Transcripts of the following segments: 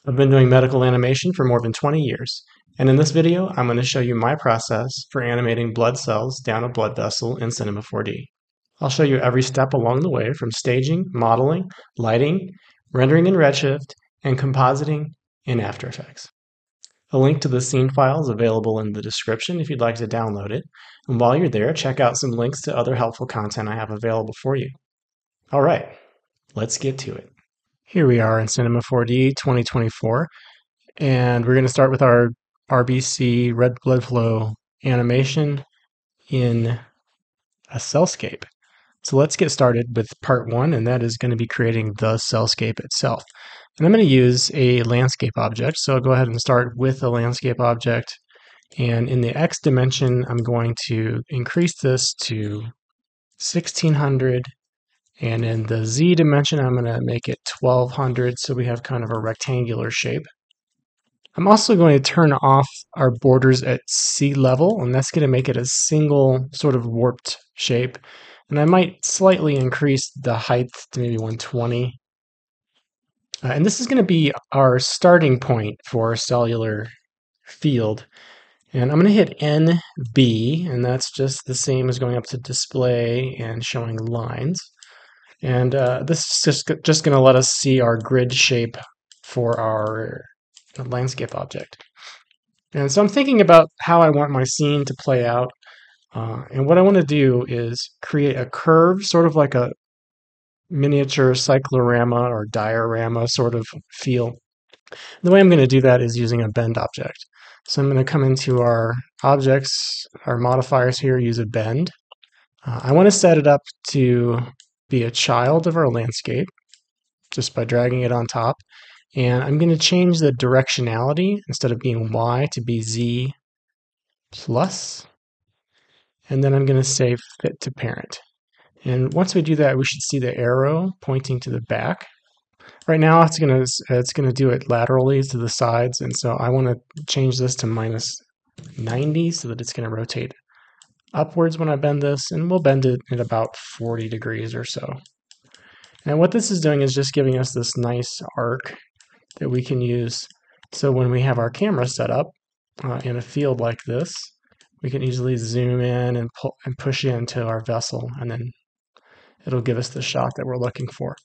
I've been doing medical animation for more than 20 years, and in this video I'm going to show you my process for animating blood cells down a blood vessel in Cinema 4D. I'll show you every step along the way from staging, modeling, lighting, rendering in Redshift, and compositing in After Effects. A link to the scene file is available in the description if you'd like to download it, and while you're there, check out some links to other helpful content I have available for you. Alright, let's get to it. Here we are in Cinema 4D 2024. And we're going to start with our RBC red blood flow animation in a cellscape. So let's get started with part one, and that is going to be creating the cellscape itself. And I'm going to use a landscape object. So I'll go ahead and start with a landscape object. And in the X dimension, I'm going to increase this to 1600. And in the Z dimension, I'm going to make it 1200 so we have kind of a rectangular shape. I'm also going to turn off our borders at sea level, and that's going to make it a single sort of warped shape. And I might slightly increase the height to maybe 120. And this is going to be our starting point for our cellular field. And I'm going to hit NB, and that's just the same as going up to display and showing lines. And this is just going to let us see our grid shape for our landscape object. And so I'm thinking about how I want my scene to play out. And what I want to do is create a curve, sort of like a miniature cyclorama or diorama sort of feel. The way I'm going to do that is using a bend object. So I'm going to come into our objects, our modifiers here, use a bend. I want to set it up to be a child of our landscape just by dragging it on top. And I'm going to change the directionality instead of being Y to be Z plus. And then I'm going to say fit to parent. And once we do that, we should see the arrow pointing to the back. Right now, it's going to do it laterally to the sides. And so I want to change this to minus 90 so that it's going to rotate upwards when I bend this. And we'll bend it at about 40 degrees or so. And what this is doing is just giving us this nice arc that we can use. So when we have our camera set up in a field like this, we can easily zoom in and pull and push into our vessel, and then it'll give us the shot that we're looking for.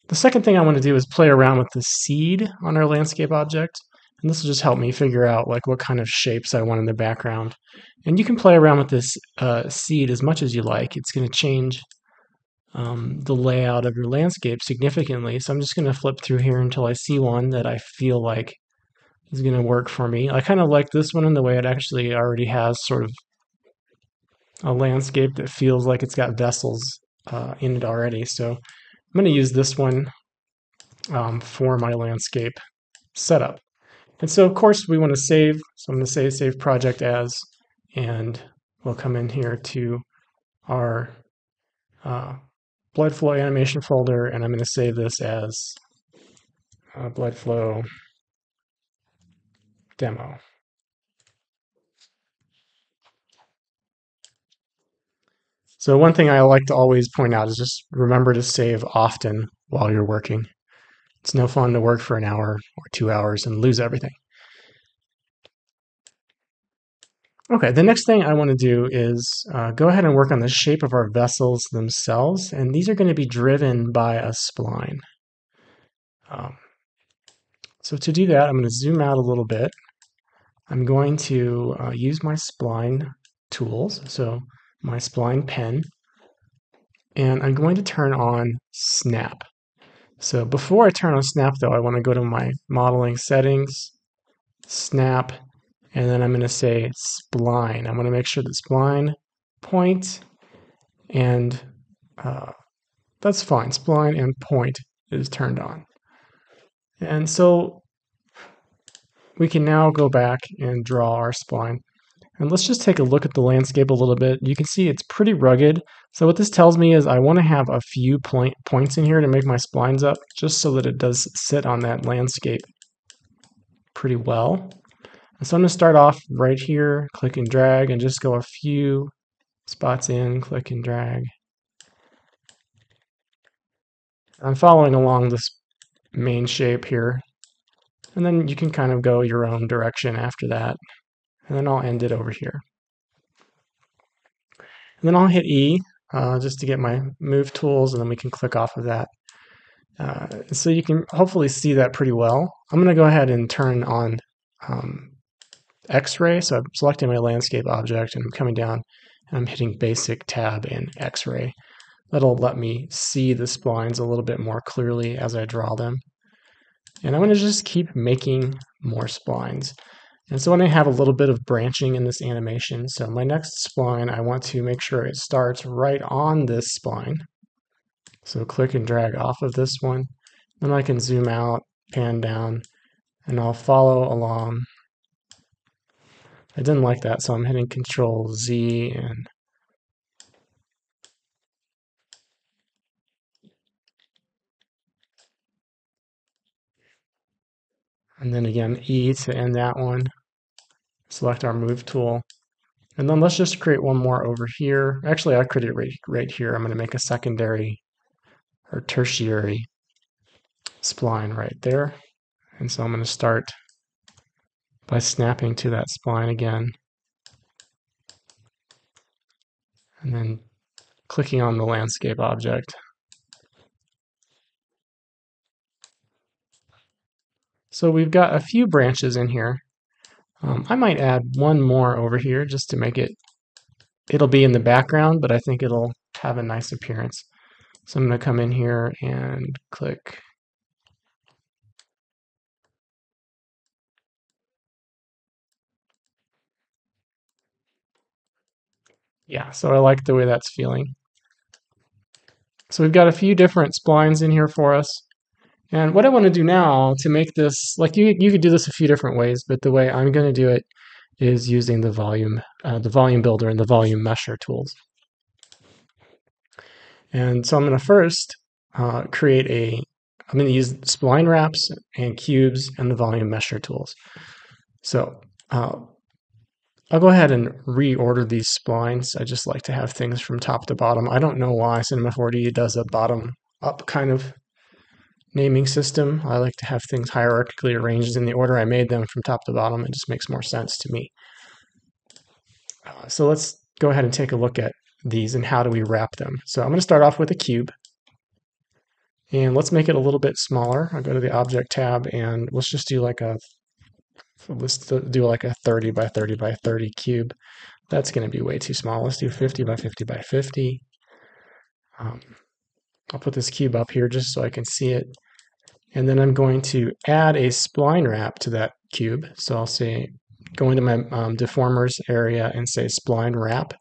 The second thing I want to do is play around with the seed on our landscape object, and this will just help me figure out like what kind of shapes I want in the background. And you can play around with this seed as much as you like. It's going to change the layout of your landscape significantly. So I'm just going to flip through here until I see one that I feel like is going to work for me. I kind of like this one in the way it actually already has sort of a landscape that feels like it's got vessels in it already. So I'm going to use this one for my landscape setup. And so of course we want to save. So I'm going to say save project as, and we'll come in here to our blood flow animation folder, and I'm going to save this as blood flow demo. So one thing I like to always point out is just remember to save often while you're working. It's no fun to work for an hour or 2 hours and lose everything. Okay, the next thing I want to do is go ahead and work on the shape of our vessels themselves, and these are going to be driven by a spline. So to do that, I'm going to zoom out a little bit. I'm going to use my spline tools, so my spline pen, and I'm going to turn on snap. So before I turn on snap though, I want to go to my modeling settings, snap, and then I'm going to say spline. I'm going to make sure that spline point, and that's fine. Spline and point is turned on. And so we can now go back and draw our spline. And let's just take a look at the landscape a little bit. You can see it's pretty rugged. So what this tells me is I want to have a few points in here to make my splines up, just so that it does sit on that landscape pretty well. And so I'm going to start off right here, click and drag, and just go a few spots in, click and drag. I'm following along this main shape here. And then you can kind of go your own direction after that. And then I'll end it over here. And then I'll hit E just to get my move tools, and then we can click off of that. So you can hopefully see that pretty well. I'm going to go ahead and turn on X-ray. So I'm selecting my landscape object and I'm coming down and I'm hitting Basic, Tab, and X-ray. That'll let me see the splines a little bit more clearly as I draw them. And I'm going to just keep making more splines. And so when I have a little bit of branching in this animation, so my next spline, I want to make sure it starts right on this spline. So click and drag off of this one. Then I can zoom out, pan down, and I'll follow along. I didn't like that, so I'm hitting Control Z and then again E to end that one. Select our move tool. And then let's just create one more over here. Actually, I created it right here. I'm going to make a secondary or tertiary spline right there. And so I'm going to start by snapping to that spline again. And then clicking on the landscape object. So we've got a few branches in here. I might add one more over here just to make it'll be in the background, but I think it'll have a nice appearance. So I'm going to come in here and click. Yeah, so I like the way that's feeling. So we've got a few different splines in here for us. And what I want to do now to make this, like you could do this a few different ways, but the way I'm going to do it is using the volume builder and the volume mesher tools. And so I'm going to first I'm going to use spline wraps and cubes and the volume mesher tools. So I'll go ahead and reorder these splines. I just like to have things from top to bottom. I don't know why Cinema 4D does a bottom up kind of naming system. I like to have things hierarchically arranged in the order I made them from top to bottom. It just makes more sense to me. So let's go ahead and take a look at these and how do we wrap them. So I'm going to start off with a cube. And let's make it a little bit smaller. I'll go to the Object tab and let's just do like a 30 by 30 by 30 cube. That's going to be way too small. Let's do 50 by 50 by 50. I'll put this cube up here just so I can see it. And then I'm going to add a spline wrap to that cube. So I'll say, go into my deformers area and say spline wrap.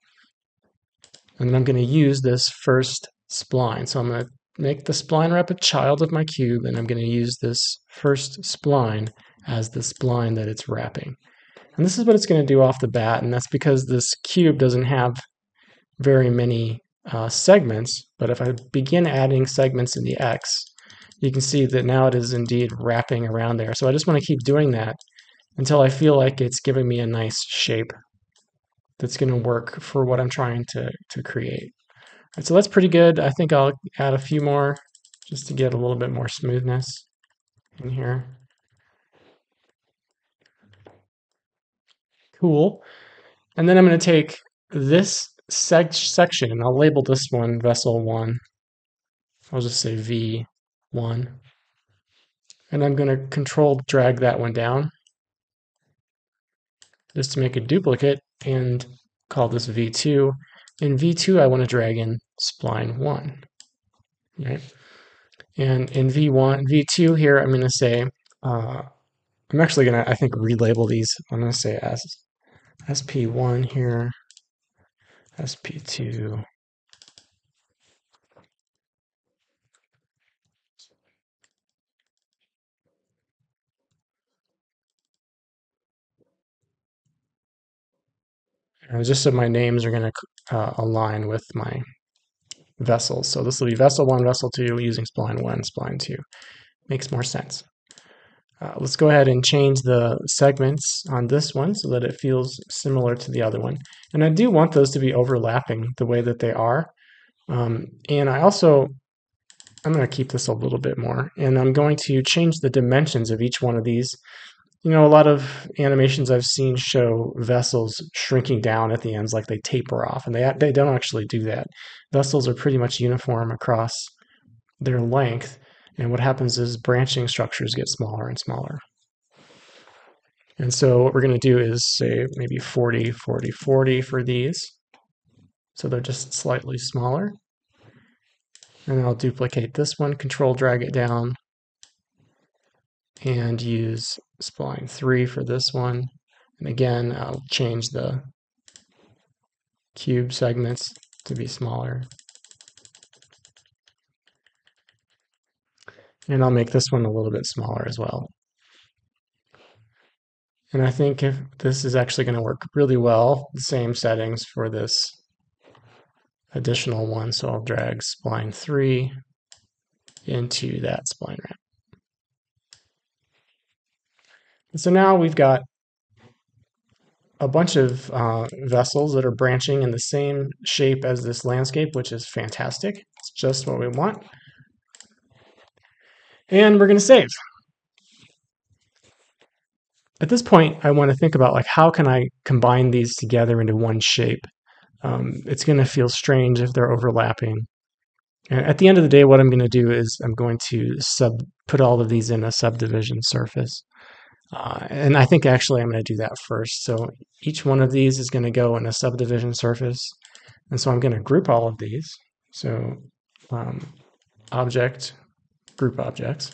And then I'm going to use this first spline. So I'm going to make the spline wrap a child of my cube, and I'm going to use this first spline as the spline that it's wrapping. And this is what it's going to do off the bat, and that's because this cube doesn't have very many segments, but if I begin adding segments in the X, you can see that now it is indeed wrapping around there. So I just want to keep doing that until I feel like it's giving me a nice shape that's going to work for what I'm trying to create. All right, so that's pretty good. I think I'll add a few more just to get a little bit more smoothness in here. Cool. And then I'm going to take this section and I'll label this one vessel 1. I'll just say V1. And I'm going to control drag that one down just to make a duplicate and call this V2. In V2, I want to drag in spline 1. Right? And in V2 here, I'm going to say, I'm actually going to, I think, relabel these. I'm going to say as SP1 here, SP2. Just so my names are going to align with my vessels. So this will be vessel 1, vessel 2, using spline 1, spline 2. Makes more sense. Let's go ahead and change the segments on this one so that it feels similar to the other one. And I do want those to be overlapping the way that they are. And I also I'm going to keep this a little bit more, and I'm going to change the dimensions of each one of these. You know, a lot of animations I've seen show vessels shrinking down at the ends, like they taper off, and they don't actually do that. Vessels are pretty much uniform across their length, and what happens is branching structures get smaller and smaller. And so what we're going to do is say maybe 40, 40, 40 for these. So they're just slightly smaller. And I'll duplicate this one, control drag it down, and use spline 3 for this one. And again, I'll change the cube segments to be smaller. And I'll make this one a little bit smaller as well. And I think if this is actually going to work really well, the same settings for this additional one. So I'll drag spline 3 into that spline ramp. And so now we've got a bunch of vessels that are branching in the same shape as this landscape, which is fantastic. It's just what we want. And we're going to save. At this point, I want to think about, like, how can I combine these together into one shape? It's going to feel strange if they're overlapping. And at the end of the day, what I'm going to do is I'm going to put all of these in a subdivision surface. And I think actually I'm going to do that first. So each one of these is going to go in a subdivision surface. And so I'm going to group all of these. So object, group objects.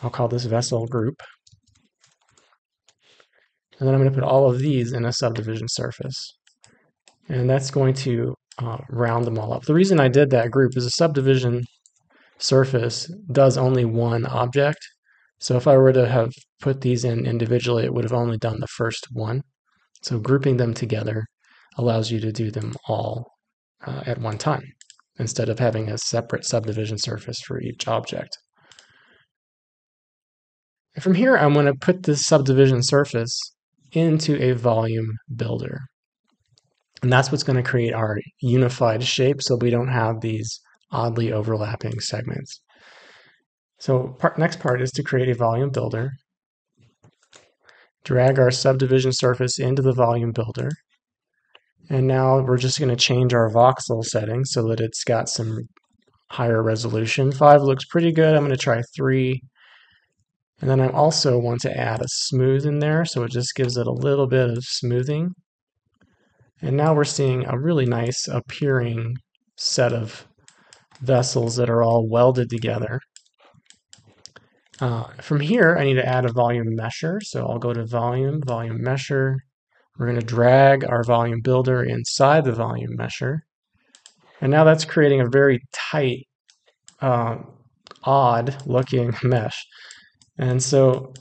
I'll call this vessel group. And then I'm going to put all of these in a subdivision surface. And that's going to round them all up. The reason I did that group is a subdivision surface does only one object. So if I were to have put these in individually, it would have only done the first one. So grouping them together allows you to do them all at one time, instead of having a separate subdivision surface for each object. And from here, I'm going to put this subdivision surface into a volume builder. And that's what's going to create our unified shape so we don't have these oddly overlapping segments. So next part is to create a volume builder. Drag our subdivision surface into the volume builder. And now we're just going to change our voxel settings so that it's got some higher resolution. 5 looks pretty good. I'm going to try 3. And then I also want to add a smooth in there, so it just gives it a little bit of smoothing. And now we're seeing a really nice appearing set of vessels that are all welded together. From here, I need to add a volume mesher, so I'll go to volume, volume mesher. We're going to drag our volume builder inside the volume mesher. And now that's creating a very tight, odd looking mesh. And so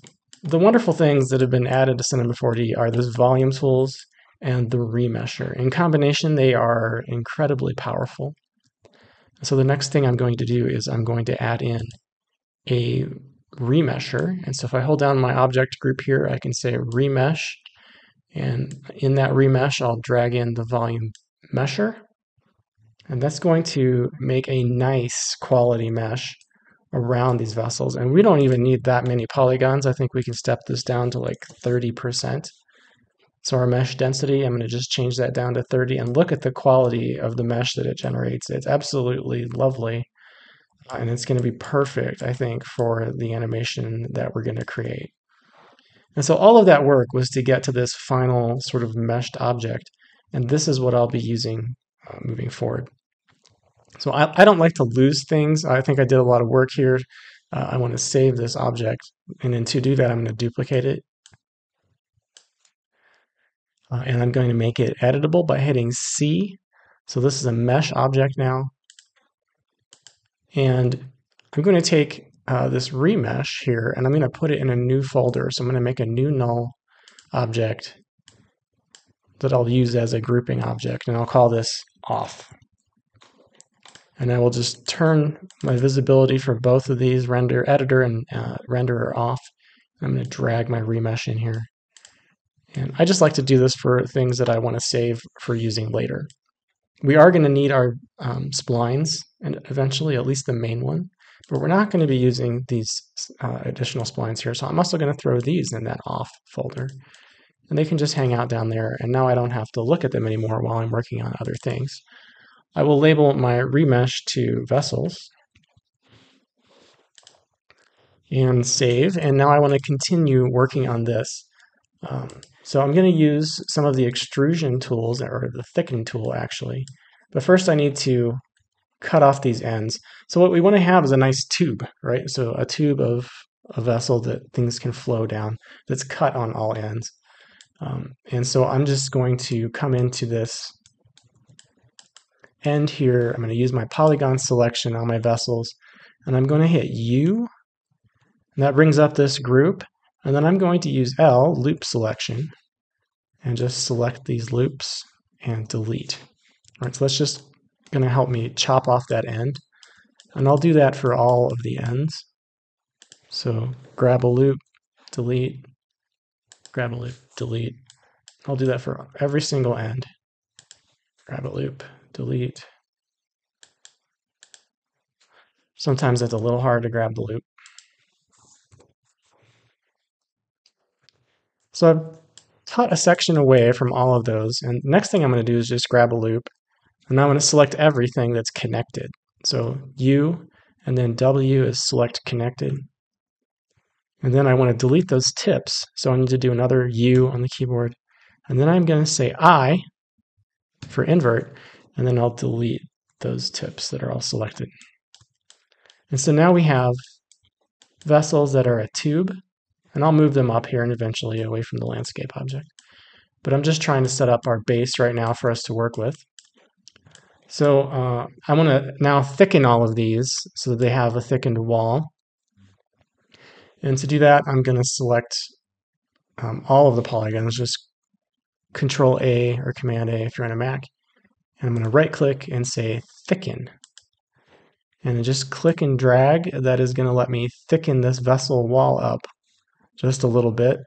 the wonderful things that have been added to Cinema 4D are those volume tools and the remesher. In combination, they are incredibly powerful. So the next thing I'm going to do is I'm going to add in a remesher. And so if I hold down my object group here, I can say remesh. And in that remesh, I'll drag in the volume mesher. And that's going to make a nice quality mesh around these vessels. And we don't even need that many polygons. I think we can step this down to like 30%. So our mesh density, I'm going to just change that down to 30, and look at the quality of the mesh that it generates. It's absolutely lovely, and it's going to be perfect, I think, for the animation that we're going to create. And so all of that work was to get to this final sort of meshed object, and this is what I'll be using moving forward. So I don't like to lose things. I think I did a lot of work here. I want to save this object, and then to do that, I'm going to duplicate it. And I'm going to make it editable by hitting C. So this is a mesh object now. And I'm going to take this remesh here, and I'm going to put it in a new folder. So I'm going to make a new null object that I'll use as a grouping object, and I'll call this off. And I will just turn my visibility for both of these, render editor and renderer off. I'm going to drag my remesh in here. And I just like to do this for things that I want to save for using later. we are going to need our splines, and eventually, at least the main one, but we're not going to be using these additional splines here. So I'm also going to throw these in that off folder, and they can just hang out down there. And now I don't have to look at them anymore while I'm working on other things. I will label my remesh to vessels and save. And now I want to continue working on this. So I'm going to use some of the extrusion tools, or the thicken tool actually. But first I need to cut off these ends. So what we want to have is a nice tube, right? So a tube of a vessel that things can flow down that's cut on all ends. And so I'm just going to come into this end here. I'm going to use my polygon selection on my vessels, and I'm going to hit U, and that brings up this group. And then I'm going to use L, loop selection, and just select these loops and delete. All right, so that's just going to help me chop off that end. And I'll do that for all of the ends. So grab a loop, delete, grab a loop, delete. I'll do that for every single end. Grab a loop, delete. Sometimes it's a little hard to grab the loop. So I've cut a section away from all of those, and next thing I'm going to do is just grab a loop, and I'm going to select everything that's connected. So U, and then W is select connected. And then I want to delete those tips, so I need to do another U on the keyboard. And then I'm going to say I for invert, and then I'll delete those tips that are all selected. And so now we have vessels that are a tube, and I'll move them up here and eventually away from the landscape object. But I'm just trying to set up our base right now for us to work with. So I want to now thicken all of these so that they have a thickened wall. And to do that, I'm going to select all of the polygons, just Control A or Command A if you're on a Mac. And I'm going to right click and say thicken. And then just click and drag. That is going to let me thicken this vessel wall up just a little bit.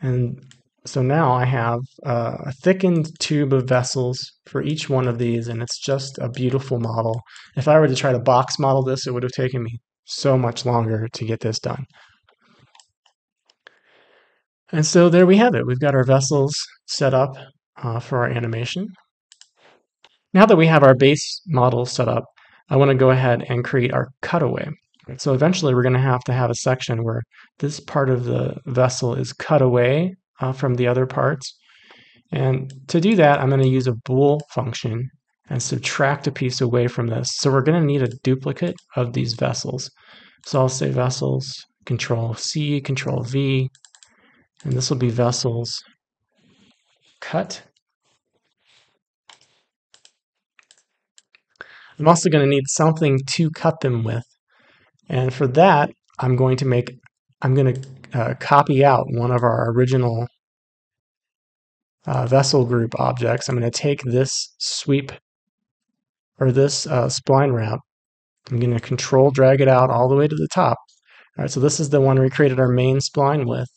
And so now I have a thickened tube of vessels for each one of these, and it's just a beautiful model. If I were to try to box model this, it would have taken me so much longer to get this done. And so there we have it. We've got our vessels set up for our animation. Now that we have our base model set up, I want to go ahead and create our cutaway. So eventually we're going to have a section where this part of the vessel is cut away from the other parts. And to do that, I'm going to use a bool function and subtract a piece away from this. So we're going to need a duplicate of these vessels. So I'll say vessels, Control C, Control V, and this will be vessels cut. I'm also going to need something to cut them with. And for that, I'm going to copy out one of our original vessel group objects. I'm going to take this sweep, or this spline wrap. I'm going to Control drag it out all the way to the top. All right, so this is the one we created our main spline with.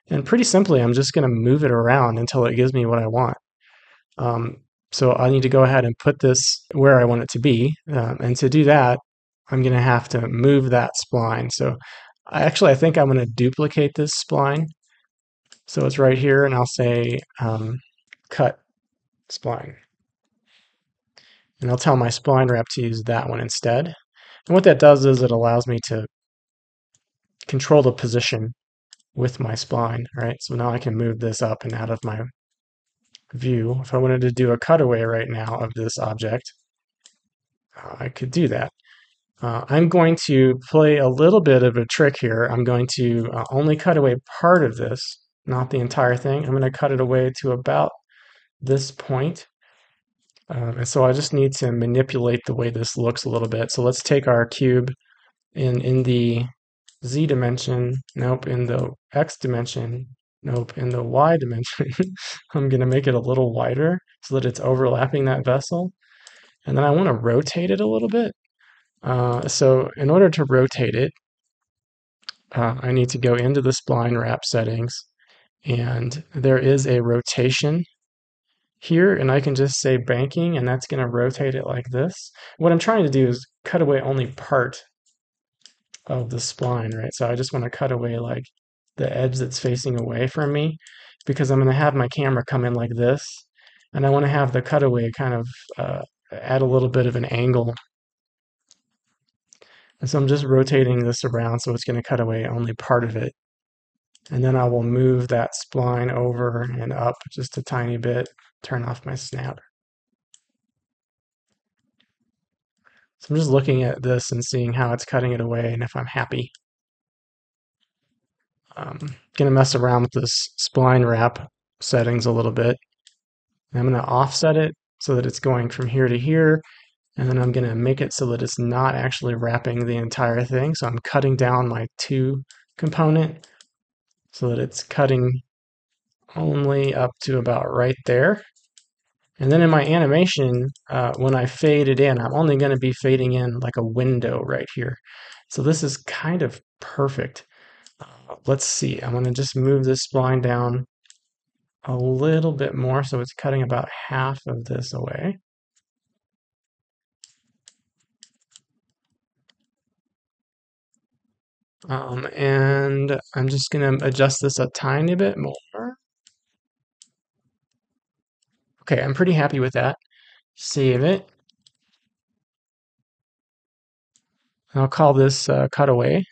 And pretty simply, I'm just going to move it around until it gives me what I want. So I need to go ahead and put this where I want it to be. And to do that, I'm going to have to move that spline. So I think I'm going to duplicate this spline. So it's right here, and I'll say cut spline. And I'll tell my spline wrap to use that one instead. And what that does is it allows me to control the position with my spline, right? So now I can move this up and out of my view. If I wanted to do a cutaway right now of this object, I could do that. I'm going to play a little bit of a trick here. I'm going to only cut away part of this, not the entire thing. I'm going to cut it away to about this point. And so I just need to manipulate the way this looks a little bit. So let's take our cube in the Z dimension, nope, in the X dimension, nope, in the Y dimension. I'm going to make it a little wider so that it's overlapping that vessel. And then I want to rotate it a little bit. So in order to rotate it, I need to go into the spline wrap settings, and there is a rotation here, and I can just say banking, and that's going to rotate it like this. What I'm trying to do is cut away only part of the spline, right? So I just want to cut away like the edge that's facing away from me, because I'm going to have my camera come in like this, and I want to have the cutaway kind of add a little bit of an angle. And so I'm just rotating this around so it's going to cut away only part of it. And then I will move that spline over and up just a tiny bit, turn off my snap. So I'm just looking at this and seeing how it's cutting it away and if I'm happy. Gonna mess around with this spline wrap settings a little bit. I'm gonna offset it so that it's going from here to here, and then I'm gonna make it so that it's not actually wrapping the entire thing. So I'm cutting down my 2 component so that it's cutting only up to about right there. And then in my animation, when I fade it in, I'm only going to be fading in like a window right here. So this is kind of perfect. Let's see, I'm going to just move this spline down a little bit more so it's cutting about half of this away. And I'm just going to adjust this a tiny bit more. Okay, I'm pretty happy with that. Save it. I'll call this Cutaway.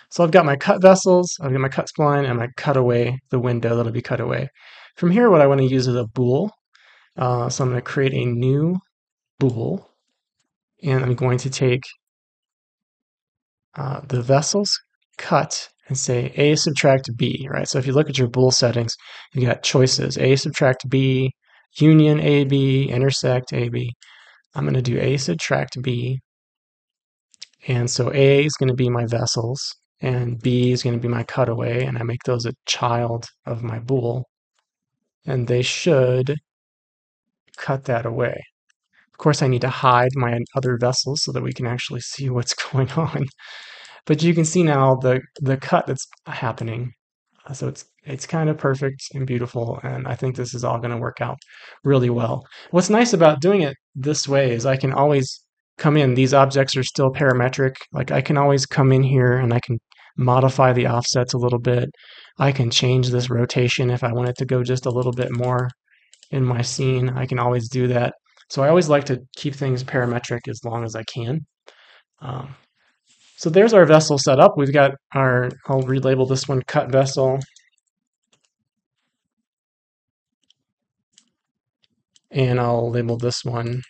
So I've got my cut vessels, I've got my cut spline, and my cutaway, the window that'll be cut away. From here, what I want to use is a bool. So I'm going to create a new bool, and I'm going to take the vessels cut and say A subtract B, right? So if you look at your bool settings, you got choices, A subtract B, union AB, intersect AB. I'm going to do A subtract B, and so A is going to be my vessels, and B is going to be my cutaway, and I make those a child of my bool, and they should cut that away. Of course, I need to hide my other vessels so that we can actually see what's going on. But you can see now the cut that's happening. So it's kind of perfect and beautiful, and I think this is all going to work out really well. What's nice about doing it this way is I can always come in. These objects are still parametric. Like I can always come in here and I can modify the offsets a little bit. I can change this rotation if I want it to go just a little bit more in my scene. I can always do that. So I always like to keep things parametric as long as I can. Um, so there's our vessel set up. We've got our, I'll relabel this one cut vessel. And I'll label this one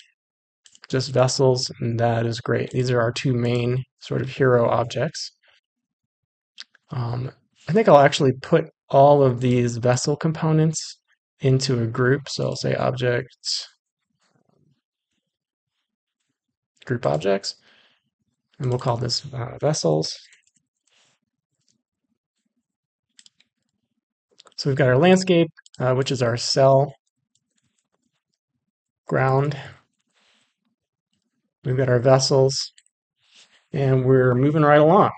just vessels, and that is great. These are our 2 main sort of hero objects. I think I'll actually put all of these vessel components into a group. So I'll say object, group objects, and we'll call this vessels. So we've got our landscape, which is our cell, ground. We've got our vessels, and we're moving right along.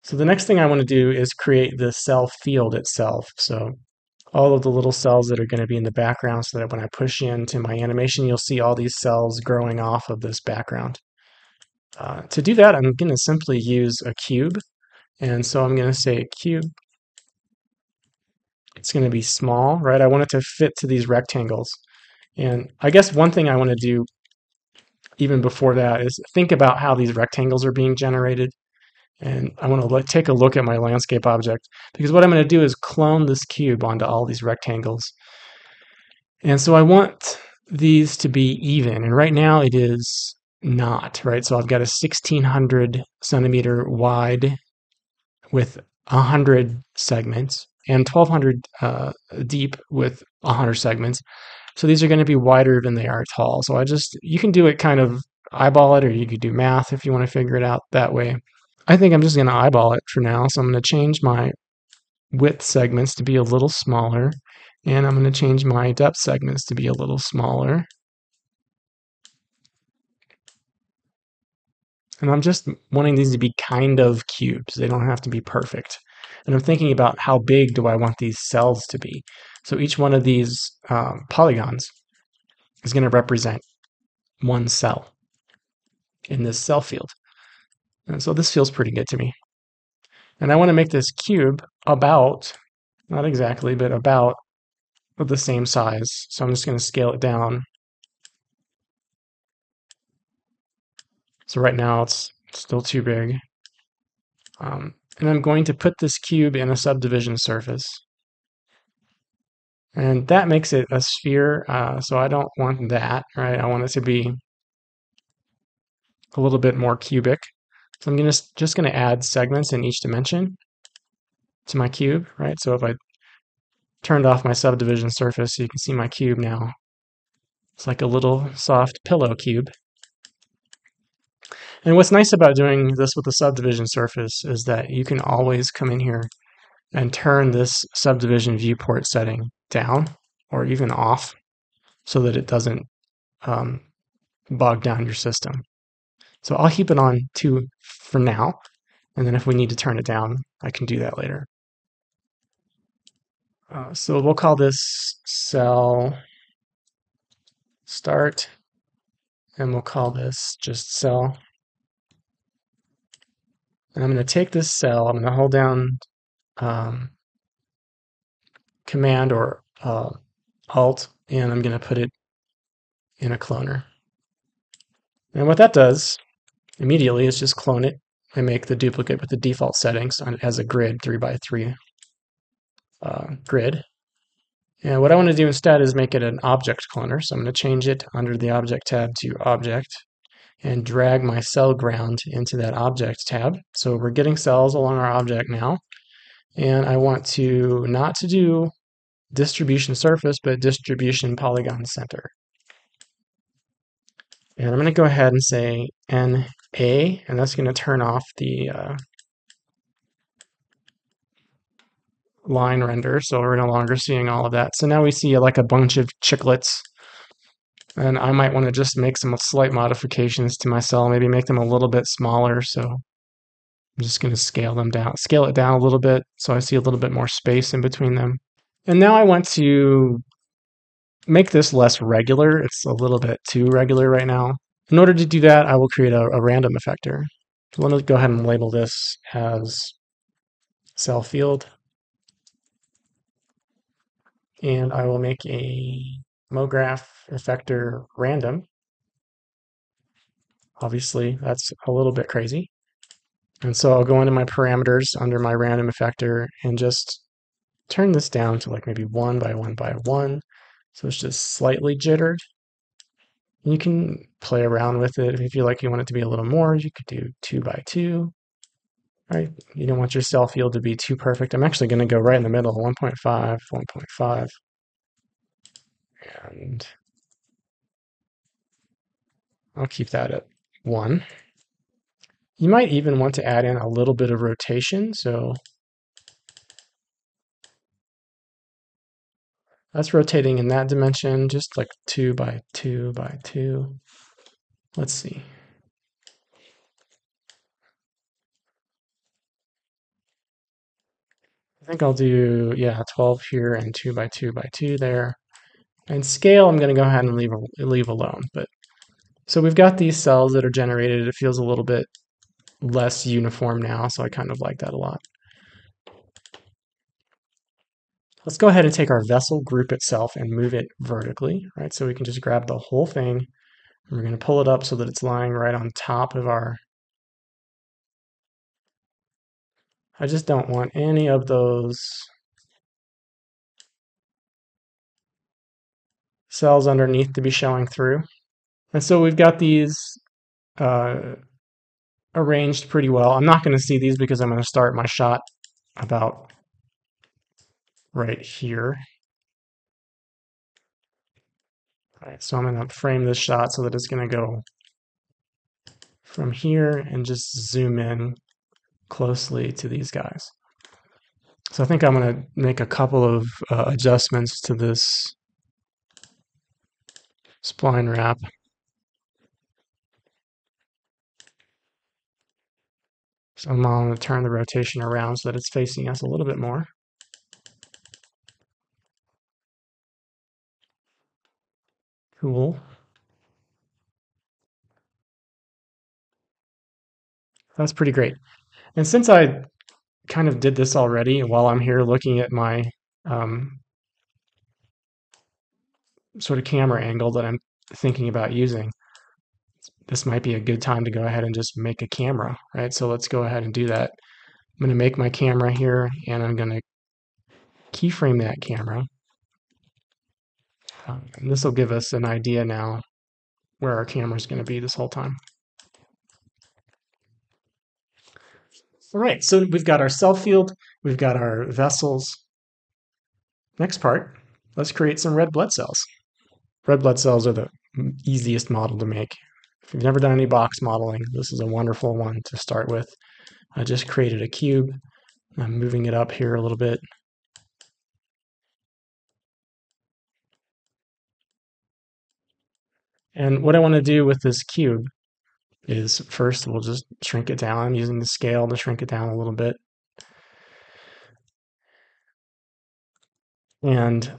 So the next thing I want to do is create the cell field itself. So all of the little cells that are going to be in the background so that when I push into my animation, you'll see all these cells growing off of this background. To do that, I'm going to simply use a cube. And so I'm going to say cube. It's going to be small, right? I want it to fit to these rectangles. And I guess one thing I want to do even before that is think about how these rectangles are being generated. And I want to take a look at my landscape object, because what I'm going to do is clone this cube onto all these rectangles. And so I want these to be even, and right now it is not, right? So I've got a 1600 centimeter wide with 100 segments and 1200 deep with 100 segments. So these are going to be wider than they are tall. So you can do it kind of eyeball it, or you could do math if you want to figure it out that way. I think I'm just going to eyeball it for now. So I'm going to change my width segments to be a little smaller, and I'm going to change my depth segments to be a little smaller. And I'm just wanting these to be kind of cubes. They don't have to be perfect. And I'm thinking about how big do I want these cells to be. So each one of these polygons is going to represent one cell in this cell field. And so this feels pretty good to me. And I want to make this cube about, not exactly, but about the same size. So I'm just going to scale it down. So right now it's still too big. And I'm going to put this cube in a subdivision surface. And that makes it a sphere, so I don't want that, right? I want it to be a little bit more cubic. So I'm just going to add segments in each dimension to my cube, right? So if I turned off my subdivision surface, you can see my cube now. It's like a little soft pillow cube. And what's nice about doing this with the subdivision surface is that you can always come in here and turn this subdivision viewport setting down or even off so that it doesn't bog down your system. So I'll keep it on 2 for now, and then if we need to turn it down, I can do that later. So we'll call this cell start, and we'll call this just cell. And I'm going to take this cell, I'm going to hold down Command or Alt, and I'm going to put it in a cloner. And what that does immediately is just clone it and make the duplicate with the default settings as a grid, 3x3 grid. And what I want to do instead is make it an object cloner. So I'm going to change it under the Object tab to Object and drag my cell ground into that Object tab. So we're getting cells along our object now. And I want to not to do distribution surface, but distribution polygon center. And I'm going to go ahead and say NA, and that's going to turn off the line render, so we're no longer seeing all of that. So now we see like a bunch of chiclets, and I might want to just make some slight modifications to my cell, maybe make them a little bit smaller. So I'm just going to scale it down a little bit so I see a little bit more space in between them. And now I want to make this less regular. It's a little bit too regular right now. In order to do that, I will create a random effector. So let me go ahead and label this as cell field. And I will make a MoGraph effector random. Obviously, that's a little bit crazy. And so I'll go into my parameters under my random effector and just turn this down to like maybe 1 by 1 by 1. So it's just slightly jittered. You can play around with it. If you feel like you want it to be a little more, you could do 2 by 2. Right? You don't want your cell field to be too perfect. I'm actually going to go right in the middle, 1.5, 1.5. And I'll keep that at 1. You might even want to add in a little bit of rotation. So that's rotating in that dimension, just like 2 by 2 by 2. Let's see. I think I'll do, 12 here and 2 by 2 by 2 there. And scale, I'm going to go ahead and leave alone. But so we've got these cells that are generated. It feels a little bit less uniform now, so I kind of like that a lot. Let's go ahead and take our vessel group itself and move it vertically, right? So we can just grab the whole thing, and we're going to pull it up so that it's lying right on top of our... I just don't want any of those cells underneath to be showing through. And so we've got these arranged pretty well. I'm not going to see these because I'm going to start my shot about right here. All right, so I'm going to frame this shot so that it's going to go from here and just zoom in closely to these guys. So I think I'm going to make a couple of adjustments to this spline wrap. So I'm going to turn the rotation around so that it's facing us a little bit more. Cool. That's pretty great. And since I kind of did this already while I'm here looking at my sort of camera angle that I'm thinking about using, this might be a good time to go ahead and just make a camera, right? So let's go ahead and do that. I'm going to make my camera here, and I'm going to keyframe that camera. And this will give us an idea now where our camera is going to be this whole time. All right, so we've got our cell field, we've got our vessels. Next part, let's create some red blood cells. Red blood cells are the easiest model to make. If you've never done any box modeling, this is a wonderful one to start with. I just created a cube. I'm moving it up here a little bit. And what I want to do with this cube is first we'll just shrink it down. I'm using the scale to shrink it down a little bit. And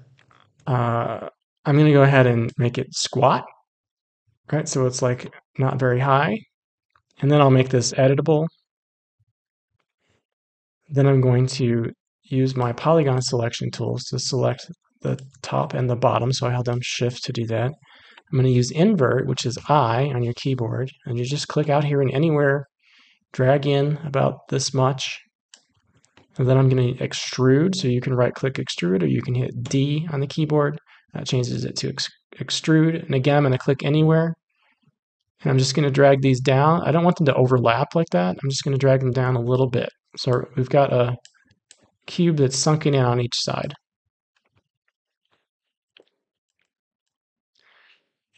I'm going to go ahead and make it squat, right? So it's like not very high. And then I'll make this editable. Then I'm going to use my polygon selection tools to select the top and the bottom. So I held down Shift to do that. I'm going to use invert, which is I on your keyboard. And you just click out here and anywhere, drag in about this much. And then I'm going to extrude. So you can right click extrude, or you can hit D on the keyboard. That changes it to extrude. And again, I'm going to click anywhere. And I'm just going to drag these down. I don't want them to overlap like that. I'm just going to drag them down a little bit. So we've got a cube that's sunken in on each side.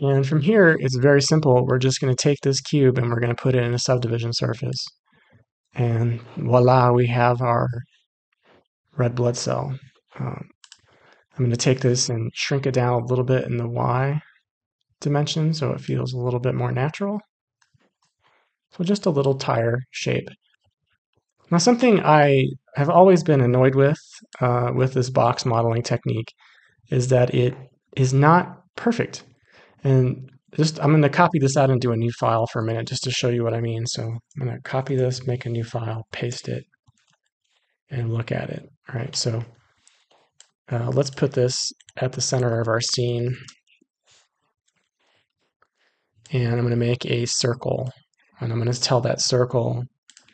And from here, it's very simple. We're just going to take this cube and we're going to put it in a subdivision surface. And voila, we have our red blood cell. I'm going to take this and shrink it down a little bit in the Y dimension so it feels a little bit more natural. So just a little tire shape. Now, something I have always been annoyed with this box modeling technique is that it is not perfect. And I'm going to copy this out and do a new file for a minute just to show you what I mean. So I'm going to copy this, make a new file, paste it, and look at it. All right, so let's put this at the center of our scene. And I'm going to make a circle. And I'm going to tell that circle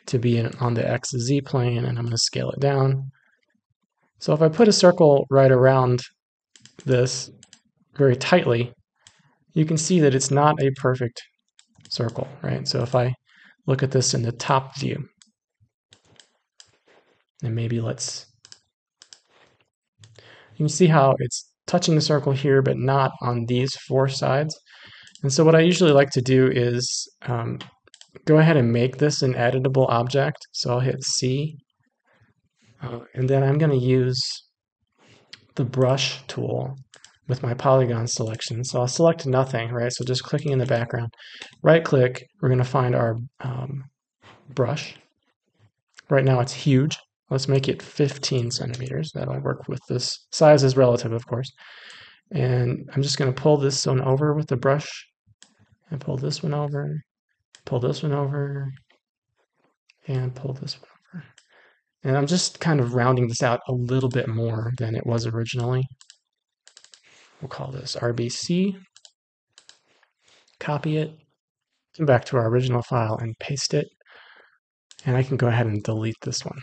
to be on the XZ plane, and I'm going to scale it down. So if I put a circle right around this very tightly, you can see that it's not a perfect circle, right? So if I look at this in the top view, and maybe you can see how it's touching the circle here, but not on these four sides. And so what I usually like to do is go ahead and make this an editable object. So I'll hit C, and then I'm going to use the brush tool with my polygon selection. So I'll select nothing, right? So just clicking in the background. Right click, we're going to find our brush. Right now it's huge. Let's make it 15 centimeters. That'll work with this. Size is relative, of course. And I'm just going to pull this one over with the brush and pull this one over, pull this one over, and pull this one over. And I'm just kind of rounding this out a little bit more than it was originally. We'll call this RBC. Copy it, come back to our original file and paste it. And I can go ahead and delete this one.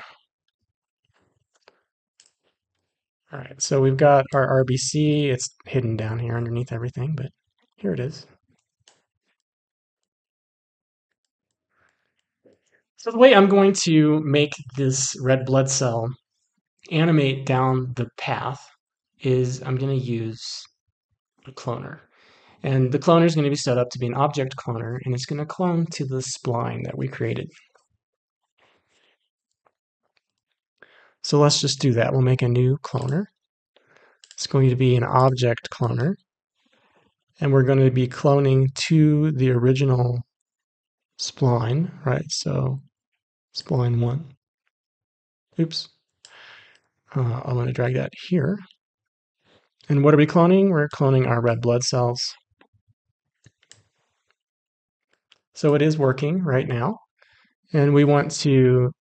All right, so we've got our RBC. It's hidden down here underneath everything, but here it is. So the way I'm going to make this red blood cell animate down the path is I'm going to use a cloner. And the cloner is going to be set up to be an object cloner, and it's going to clone to the spline that we created. So let's just do that. We'll make a new cloner. It's going to be an object cloner. And we're going to be cloning to the original spline, right? So spline 1. Oops. I'm going to drag that here. And what are we cloning? We're cloning our red blood cells. So it is working right now. And we want to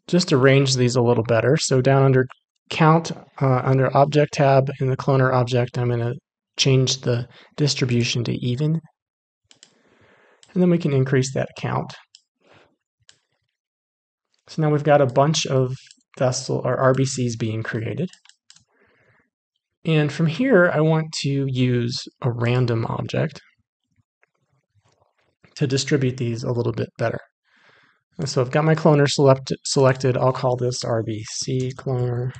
just arrange these a little better. So down under count, under object tab in the cloner object, I'm going to change the distribution to even. And then we can increase that count. So now we've got a bunch of vessel or RBCs being created. And from here, I want to use a random object to distribute these a little bit better. And so I've got my cloner selected. I'll call this RBC cloner.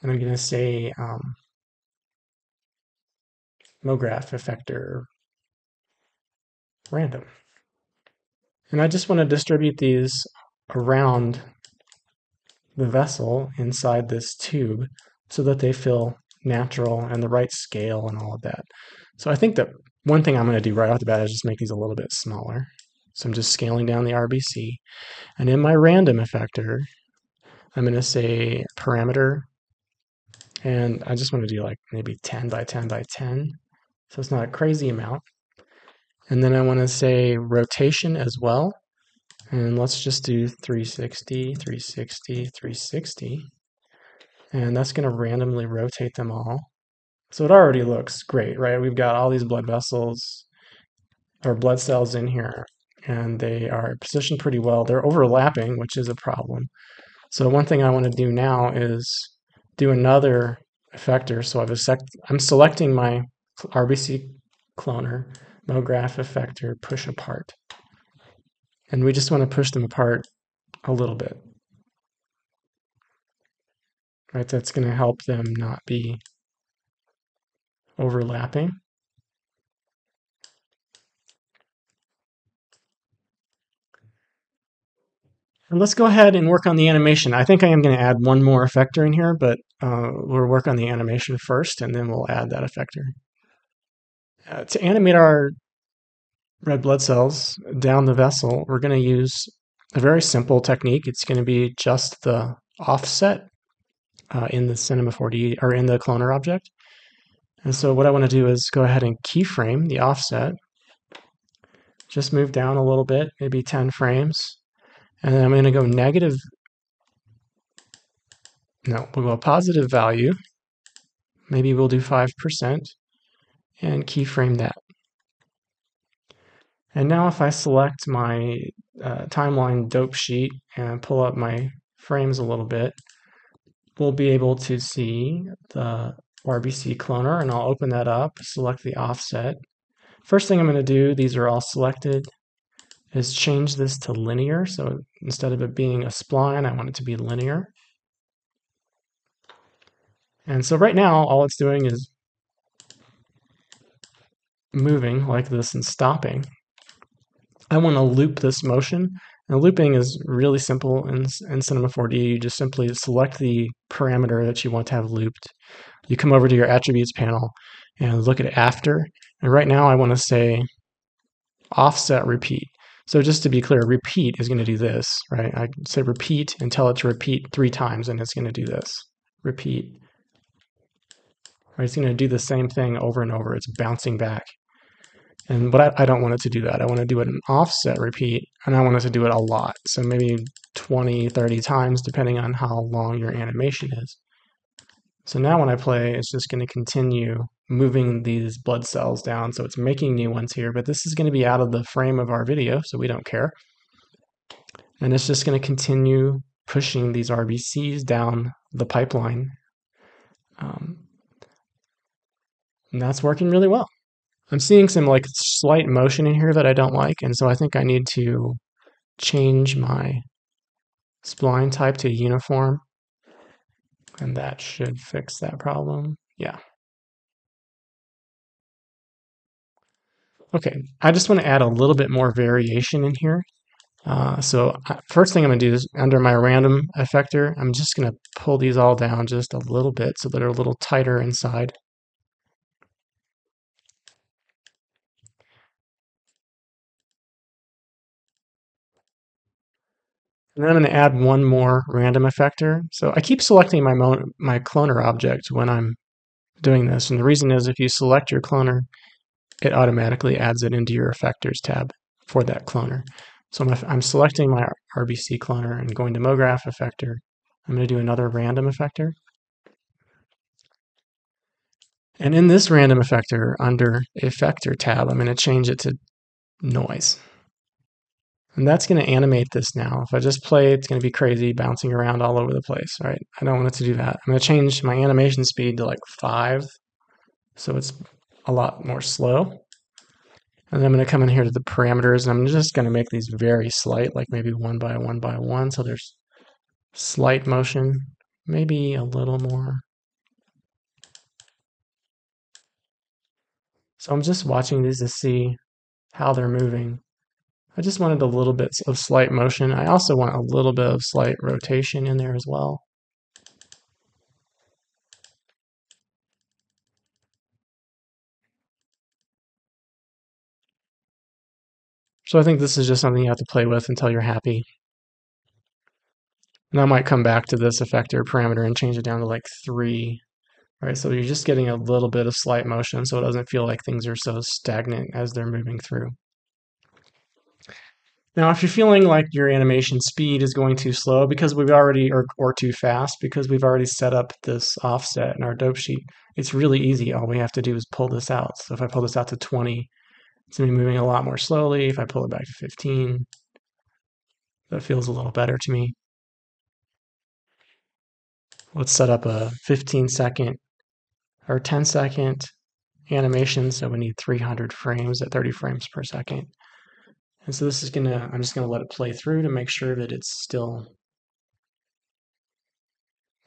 And I'm going to say MoGraph effector random. And I just want to distribute these around the vessel inside this tube so that they feel natural and the right scale and all of that. So I think that one thing I'm going to do right off the bat is just make these a little bit smaller. So I'm just scaling down the RBC. And in my random effector, I'm going to say parameter. And I just want to do like maybe 10 by 10 by 10. So it's not a crazy amount. And then I want to say rotation as well. And let's just do 360, 360, 360. And that's going to randomly rotate them all. So it already looks great, right? We've got all these blood vessels or blood cells in here, and they are positioned pretty well. They're overlapping, which is a problem. So one thing I want to do now is do another effector. So I'm selecting my RBC cloner, MoGraph effector, push apart. And we just want to push them apart a little bit. Right, that's going to help them not be overlapping. And let's go ahead and work on the animation. I think I am going to add one more effector in here, but we'll work on the animation first, and then we'll add that effector. To animate our red blood cells down the vessel, we're going to use a very simple technique. It's going to be just the offset in the Cinema 4D or in the cloner object. And so what I want to do is go ahead and keyframe the offset. Just move down a little bit, maybe 10 frames. And then I'm going to go we'll go positive value. Maybe we'll do 5% and keyframe that. And now if I select my timeline dope sheet and pull up my frames a little bit, we'll be able to see the RBC cloner, and I'll open that up, select the offset. First thing I'm going to do, these are all selected, is change this to linear. So instead of it being a spline, I want it to be linear. And so right now, all it's doing is moving like this and stopping. I want to loop this motion. And looping is really simple in Cinema 4D. You just simply select the parameter that you want to have looped. You come over to your attributes panel and look at after. And right now I want to say offset repeat. So just to be clear, repeat is going to do this, right? I say repeat and tell it to repeat 3 times, and it's going to do this. Repeat. Right, it's going to do the same thing over and over. It's bouncing back. But I don't want it to do that. I want to do it an offset repeat, and I want it to do it a lot. So maybe 20, 30 times, depending on how long your animation is. So now when I play, it's just going to continue moving these blood cells down. So it's making new ones here, but this is going to be out of the frame of our video, so we don't care. And it's just going to continue pushing these RBCs down the pipeline. And that's working really well. I'm seeing some like slight motion in here that I don't like, and so I think I need to change my spline type to uniform, and that should fix that problem. Yeah. Okay, I just want to add a little bit more variation in here. First thing I'm going to do is under my random effector, I'm just going to pull these all down just a little bit so that they're a little tighter inside. And then I'm going to add one more random effector. So I keep selecting my cloner object when I'm doing this. And the reason is if you select your cloner, it automatically adds it into your effectors tab for that cloner. So I'm selecting my RBC cloner and going to MoGraph effector. I'm going to do another random effector. And in this random effector, under effector tab, I'm going to change it to noise. And that's going to animate this now. If I just play, it's going to be crazy, bouncing around all over the place, right? I don't want it to do that. I'm going to change my animation speed to like 5, so it's a lot more slow. And then I'm going to come in here to the parameters, and I'm just going to make these very slight, like maybe 1 by 1 by 1, so there's slight motion, maybe a little more. So I'm just watching these to see how they're moving. I just wanted a little bit of slight motion. I also want a little bit of slight rotation in there as well. So I think this is just something you have to play with until you're happy. And I might come back to this effector parameter and change it down to like 3. All right, so you're just getting a little bit of slight motion so it doesn't feel like things are so stagnant as they're moving through. Now, if you're feeling like your animation speed is going too slow because we've already, or too fast because we've already set up this offset in our dope sheet, it's really easy. All we have to do is pull this out. So if I pull this out to 20, it's going to be moving a lot more slowly. If I pull it back to 15, that feels a little better to me. Let's set up a 15-second or 10-second animation. So we need 300 frames at 30 frames per second. And so this is I'm just gonna let it play through to make sure that it's still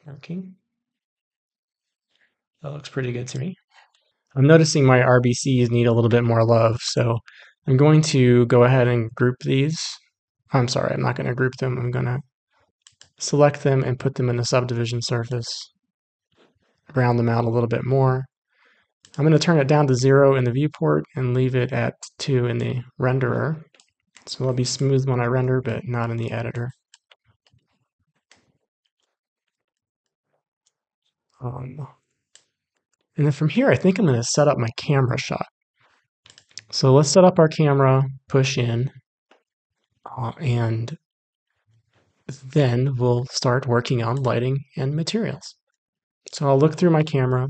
working. That looks pretty good to me. I'm noticing my RBCs need a little bit more love, so I'm going to go ahead and group these. I'm sorry, I'm not going to group them. I'm going to select them and put them in the subdivision surface, round them out a little bit more. I'm going to turn it down to 0 in the viewport and leave it at 2 in the renderer. So it'll be smooth when I render, but not in the editor. And then from here, I think I'm going to set up my camera shot. So let's set up our camera, push in, and then we'll start working on lighting and materials. So I'll look through my camera.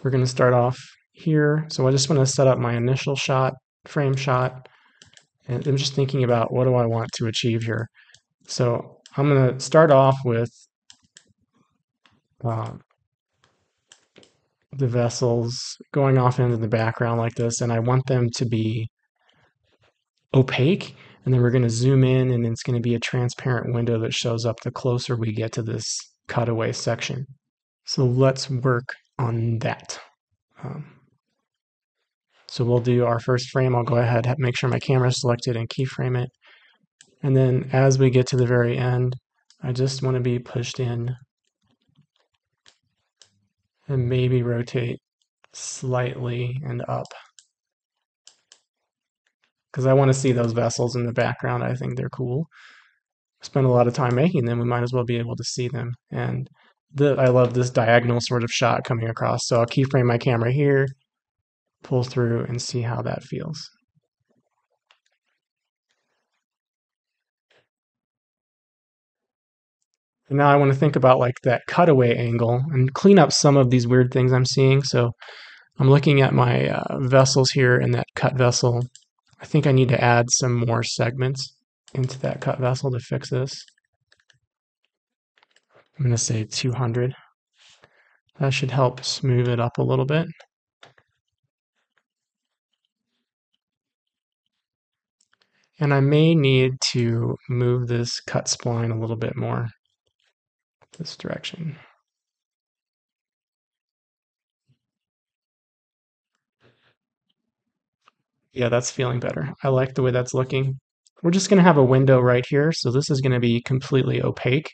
We're going to start off here. So I just want to set up my initial shot, frame shot, and I'm just thinking about what do I want to achieve here. So I'm going to start off with the vessels going off into the background like this, and I want them to be opaque, and then we're going to zoom in, and it's going to be a transparent window that shows up the closer we get to this cutaway section. So let's work on that. So we'll do our first frame. I'll go ahead, make sure my camera is selected and keyframe it. And then as we get to the very end, I just want to be pushed in and maybe rotate slightly and up, because I want to see those vessels in the background. I think they're cool. Spend a lot of time making them, we might as well be able to see them. And I love this diagonal sort of shot coming across. So I'll keyframe my camera here, pull through, and see how that feels. And now I want to think about like that cutaway angle and clean up some of these weird things I'm seeing. So I'm looking at my vessels here in that cut vessel. I think I need to add some more segments into that cut vessel to fix this. I'm going to say 200. That should help smooth it up a little bit. And I may need to move this cut spline a little bit more this direction. Yeah, that's feeling better. I like the way that's looking. We're just going to have a window right here. So this is going to be completely opaque.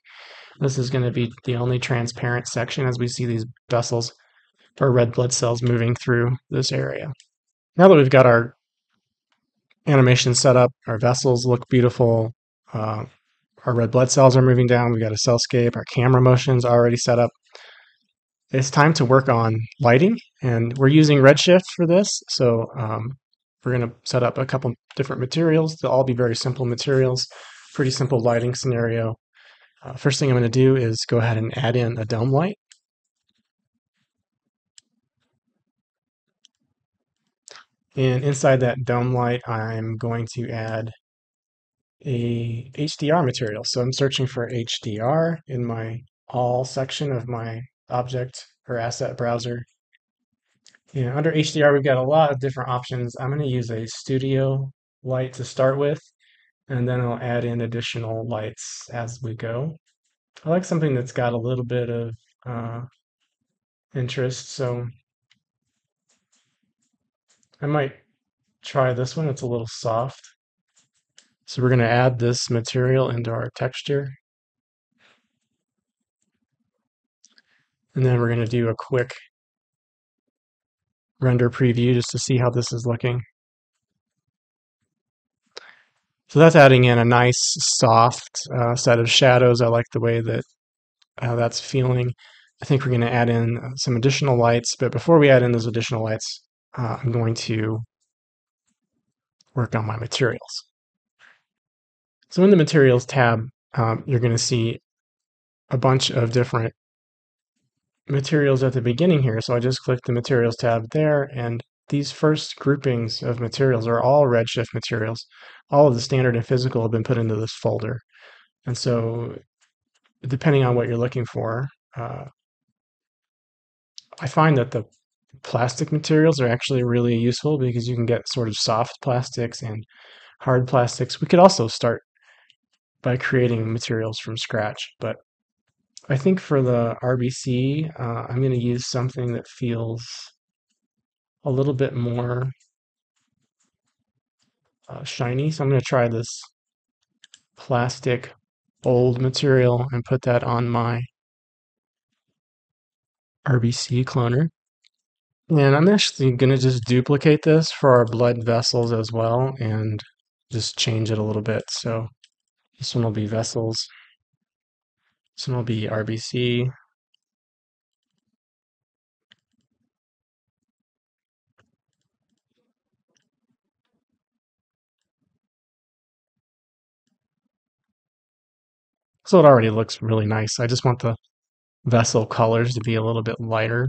This is going to be the only transparent section as we see these vessels or red blood cells moving through this area. Now that we've got our animation set up, our vessels look beautiful, our red blood cells are moving down. We've got a cellscape. Our camera motion's already set up. It's time to work on lighting, and we're using Redshift for this. So we're going to set up a couple different materials. They'll all be very simple materials, pretty simple lighting scenario. First thing I'm going to do is go ahead and add in a dome light. And inside that dome light, I'm going to add a HDR material. So I'm searching for HDR in my all section of my object or asset browser. And under HDR, we've got a lot of different options. I'm going to use a studio light to start with, and then I'll add in additional lights as we go. I like something that's got a little bit of interest, so I might try this one. It's a little soft. So we're going to add this material into our texture. And then we're going to do a quick render preview just to see how this is looking. So that's adding in a nice soft set of shadows. I like the way that that's feeling. I think we're going to add in some additional lights, but before we add in those additional lights, I'm going to work on my materials. So in the materials tab, you're going to see a bunch of different materials at the beginning here. So I just clicked the materials tab there, and these first groupings of materials are all Redshift materials. All of the standard and physical have been put into this folder. And so depending on what you're looking for, I find that the plastic materials are actually really useful because you can get sort of soft plastics and hard plastics. We could also start by creating materials from scratch, but I think for the RBC, I'm going to use something that feels a little bit more shiny. So I'm going to try this plastic old material and put that on my RBC cloner. And I'm actually going to just duplicate this for our blood vessels as well and just change it a little bit. So this one will be vessels. This one will be RBC. So it already looks really nice. I just want the vessel colors to be a little bit lighter.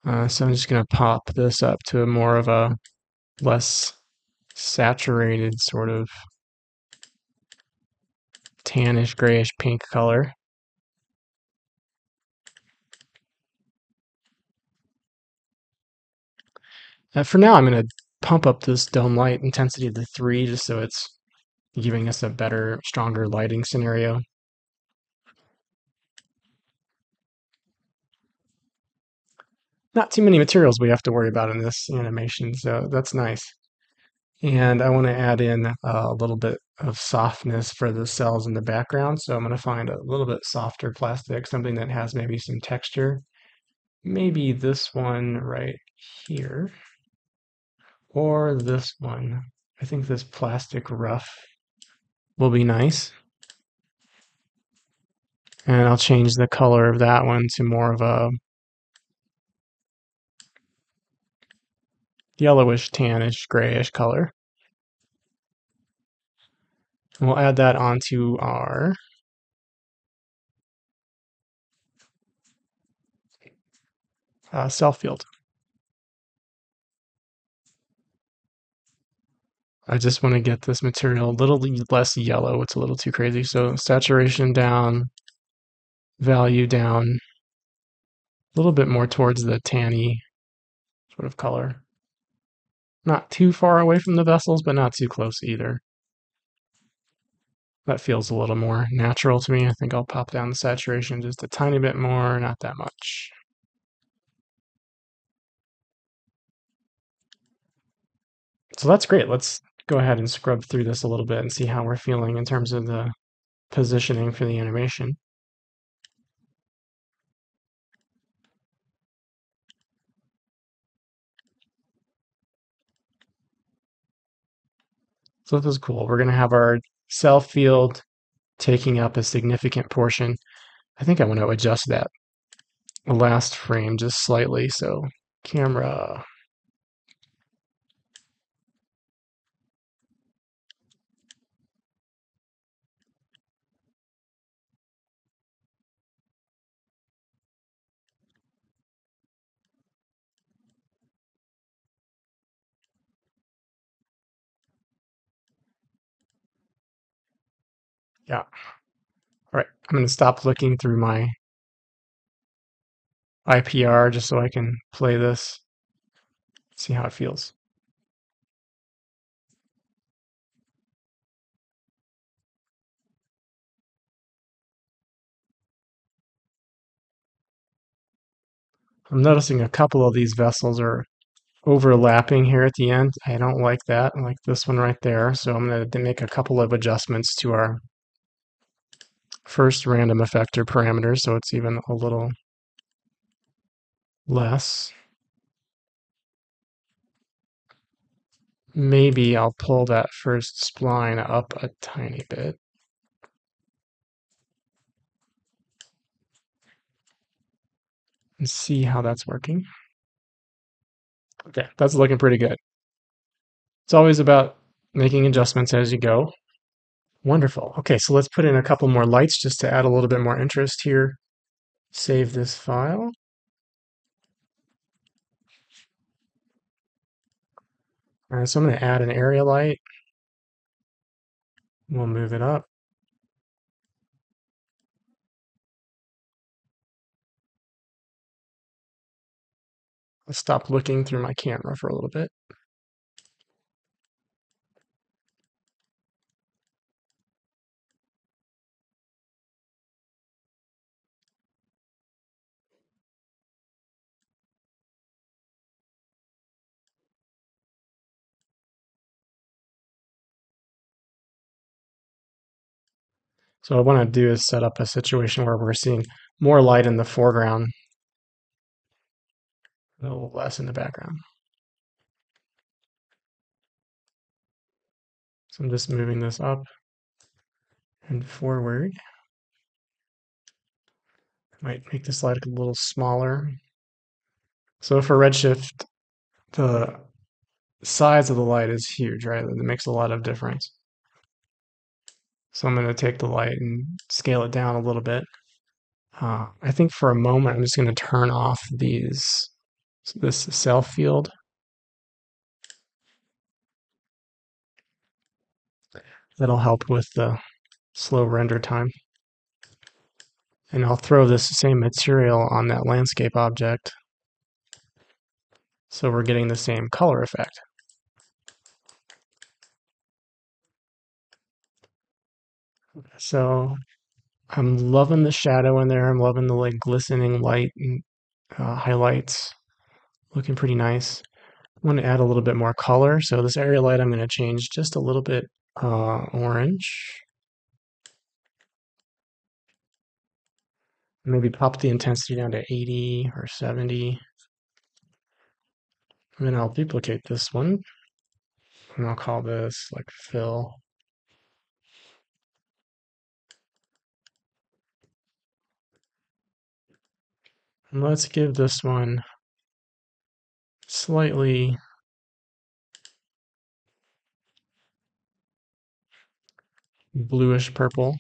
So I'm just going to pop this up to more of a less saturated sort of tannish, grayish pink color. For now, I'm going to pump up this dome light intensity to 3 just so it's giving us a better, stronger lighting scenario. Not too many materials we have to worry about in this animation, so that's nice. And I want to add in a little bit of softness for the cells in the background, so I'm going to find a little bit softer plastic, something that has maybe some texture. Maybe this one right here, or this one. I think this plastic rough will be nice. And I'll change the color of that one to more of a yellowish, tannish, grayish color. And we'll add that onto our cell field. I just want to get this material a little less yellow. It's a little too crazy. So saturation down, value down, a little bit more towards the tanny sort of color. Not too far away from the vessels, but not too close either. That feels a little more natural to me. I think I'll pop down the saturation just a tiny bit more, not that much. So that's great. Let's go ahead and scrub through this a little bit and see how we're feeling in terms of the positioning for the animation. So this is cool. We're going to have our cell field taking up a significant portion. I think I want to adjust that last frame just slightly. So camera. Yeah. All right. I'm going to stop looking through my IPR just so I can play this, see how it feels. I'm noticing a couple of these vessels are overlapping here at the end. I don't like that. I like this one right there. So I'm going to make a couple of adjustments to our first random effector parameter so it's even a little less. Maybe I'll pull that first spline up a tiny bit. And see how that's working. Okay, that's looking pretty good. It's always about making adjustments as you go. Wonderful. Okay, so let's put in a couple more lights just to add a little bit more interest here. Save this file. All right, so I'm going to add an area light. We'll move it up. I'll stop looking through my camera for a little bit. So what I want to do is set up a situation where we're seeing more light in the foreground, a little less in the background. So I'm just moving this up and forward. Might make this light a little smaller. So for Redshift, the size of the light is huge, right? It makes a lot of difference. So I'm going to take the light and scale it down a little bit. I think for a moment, I'm just going to turn off this cell field. That'll help with the slow render time. And I'll throw this same material on that landscape object so we're getting the same color effect. So I'm loving the shadow in there. I'm loving the like glistening light and highlights. Looking pretty nice. I want to add a little bit more color. So this area light I'm going to change just a little bit orange. Maybe pop the intensity down to 80 or 70. And then I'll duplicate this one. And I'll call this like fill. And let's give this one slightly bluish purple.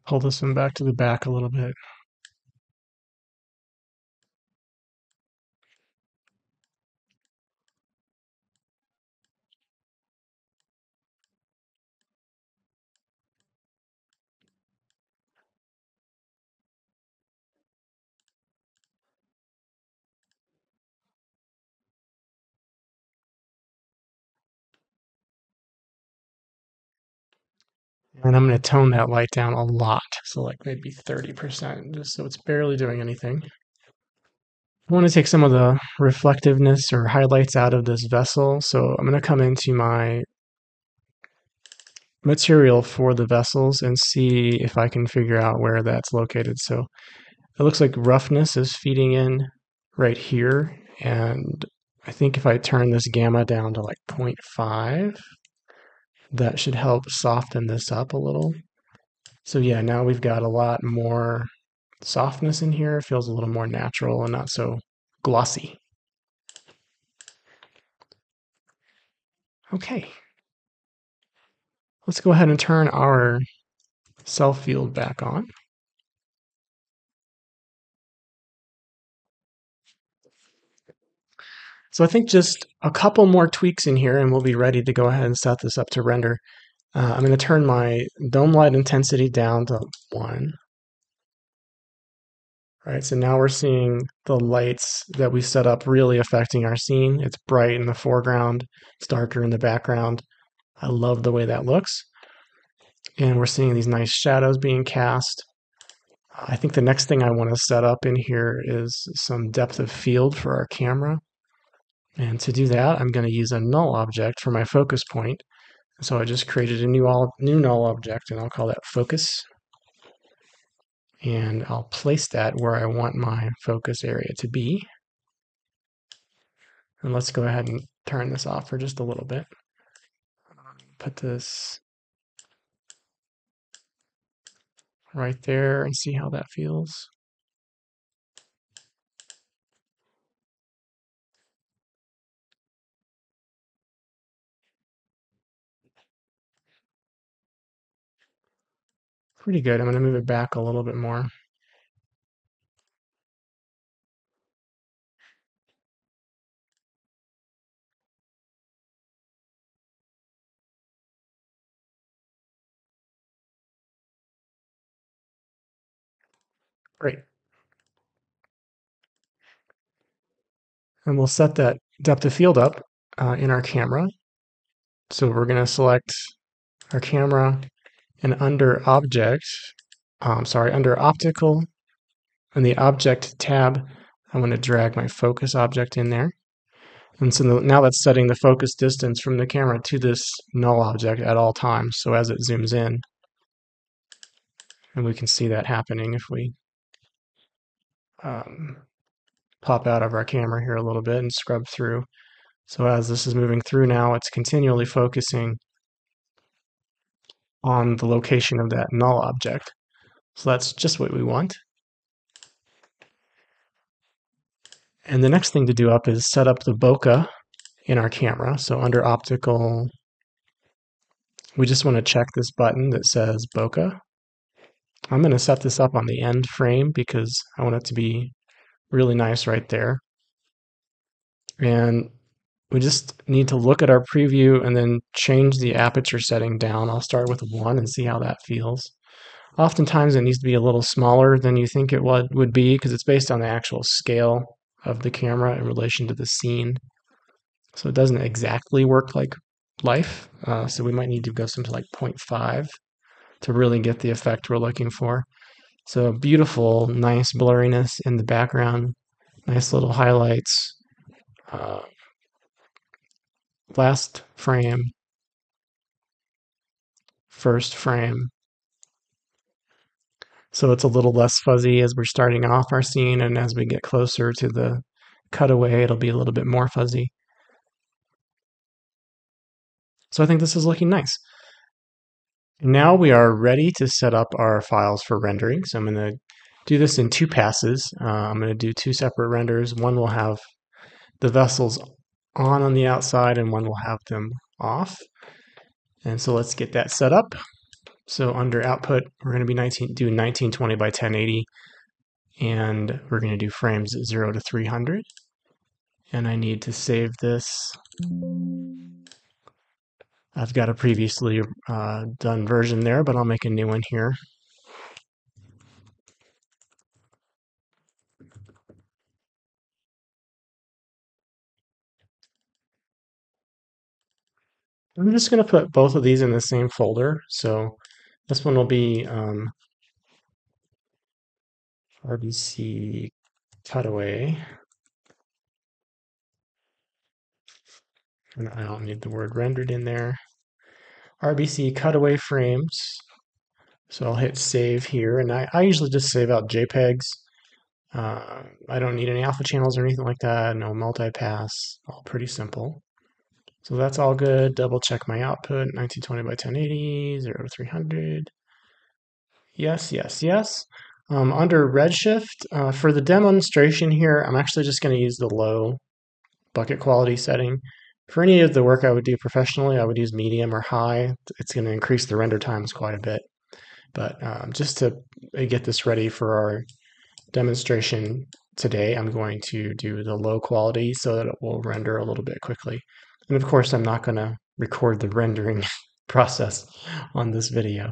Pull this one back to the back a little bit. And I'm going to tone that light down a lot. So like maybe 30%, just so it's barely doing anything. I want to take some of the reflectiveness or highlights out of this vessel. So I'm going to come into my material for the vessels and see if I can figure out where that's located. So it looks like roughness is feeding in right here. And I think if I turn this gamma down to like 0.5, that should help soften this up a little. So yeah, now we've got a lot more softness in here. It feels a little more natural and not so glossy. Okay, let's go ahead and turn our self field back on. So I think just a couple more tweaks in here and we'll be ready to go ahead and set this up to render. I'm going to turn my dome light intensity down to 1. All right, so now we're seeing the lights that we set up really affecting our scene. It's bright in the foreground, it's darker in the background. I love the way that looks. And we're seeing these nice shadows being cast. I think the next thing I want to set up in here is some depth of field for our camera. And to do that, I'm going to use a null object for my focus point. So I just created a new null object, and I'll call that focus. And I'll place that where I want my focus area to be. And let's go ahead and turn this off for just a little bit. Put this right there and see how that feels. Pretty good. I'm going to move it back a little bit more. Great. And we'll set that depth of field up in our camera. So we're going to select our camera, and under object, under optical, in the object tab, I'm going to drag my focus object in there. And so now that's setting the focus distance from the camera to this null object at all times. So as it zooms in, and we can see that happening if we pop out of our camera here a little bit and scrub through. So as this is moving through now, it's continually focusing on the location of that null object. So that's just what we want. And the next thing to do up is set up the bokeh in our camera. So under optical, we just want to check this button that says bokeh. I'm going to set this up on the end frame because I want it to be really nice right there. And we just need to look at our preview and then change the aperture setting down. I'll start with 1 and see how that feels. Oftentimes it needs to be a little smaller than you think it would be because it's based on the actual scale of the camera in relation to the scene. So it doesn't exactly work like life. So we might need to go something like 0.5 to really get the effect we're looking for. So beautiful, nice blurriness in the background, nice little highlights. Last frame, first frame. So it's a little less fuzzy as we're starting off our scene, and as we get closer to the cutaway, it'll be a little bit more fuzzy. So I think this is looking nice. Now we are ready to set up our files for rendering. So I'm going to do this in 2 passes. I'm going to do 2 separate renders. One will have the vessels on the outside, and one will have them off. And so let's get that set up. So under output, we're going to be doing 1920 by 1080, and we're going to do frames 0 to 300. And I need to save this. I've got a previously done version there, but I'll make a new one here. I'm just going to put both of these in the same folder. So this one will be RBC Cutaway. And I don't need the word rendered in there. RBC cutaway frames. So I'll hit save here, and I usually just save out JPEGs. I don't need any alpha channels or anything like that, no multipass, all pretty simple. So that's all good. Double check my output, 1920 by 1080, 0 to 300. Yes, yes, yes. Under Redshift, for the demonstration here, I'm actually just going to use the low bucket quality setting. For any of the work I would do professionally, I would use medium or high. It's going to increase the render times quite a bit. But just to get this ready for our demonstration today, I'm going to do the low quality so that it will render a little bit quickly. And of course, I'm not going to record the rendering process on this video.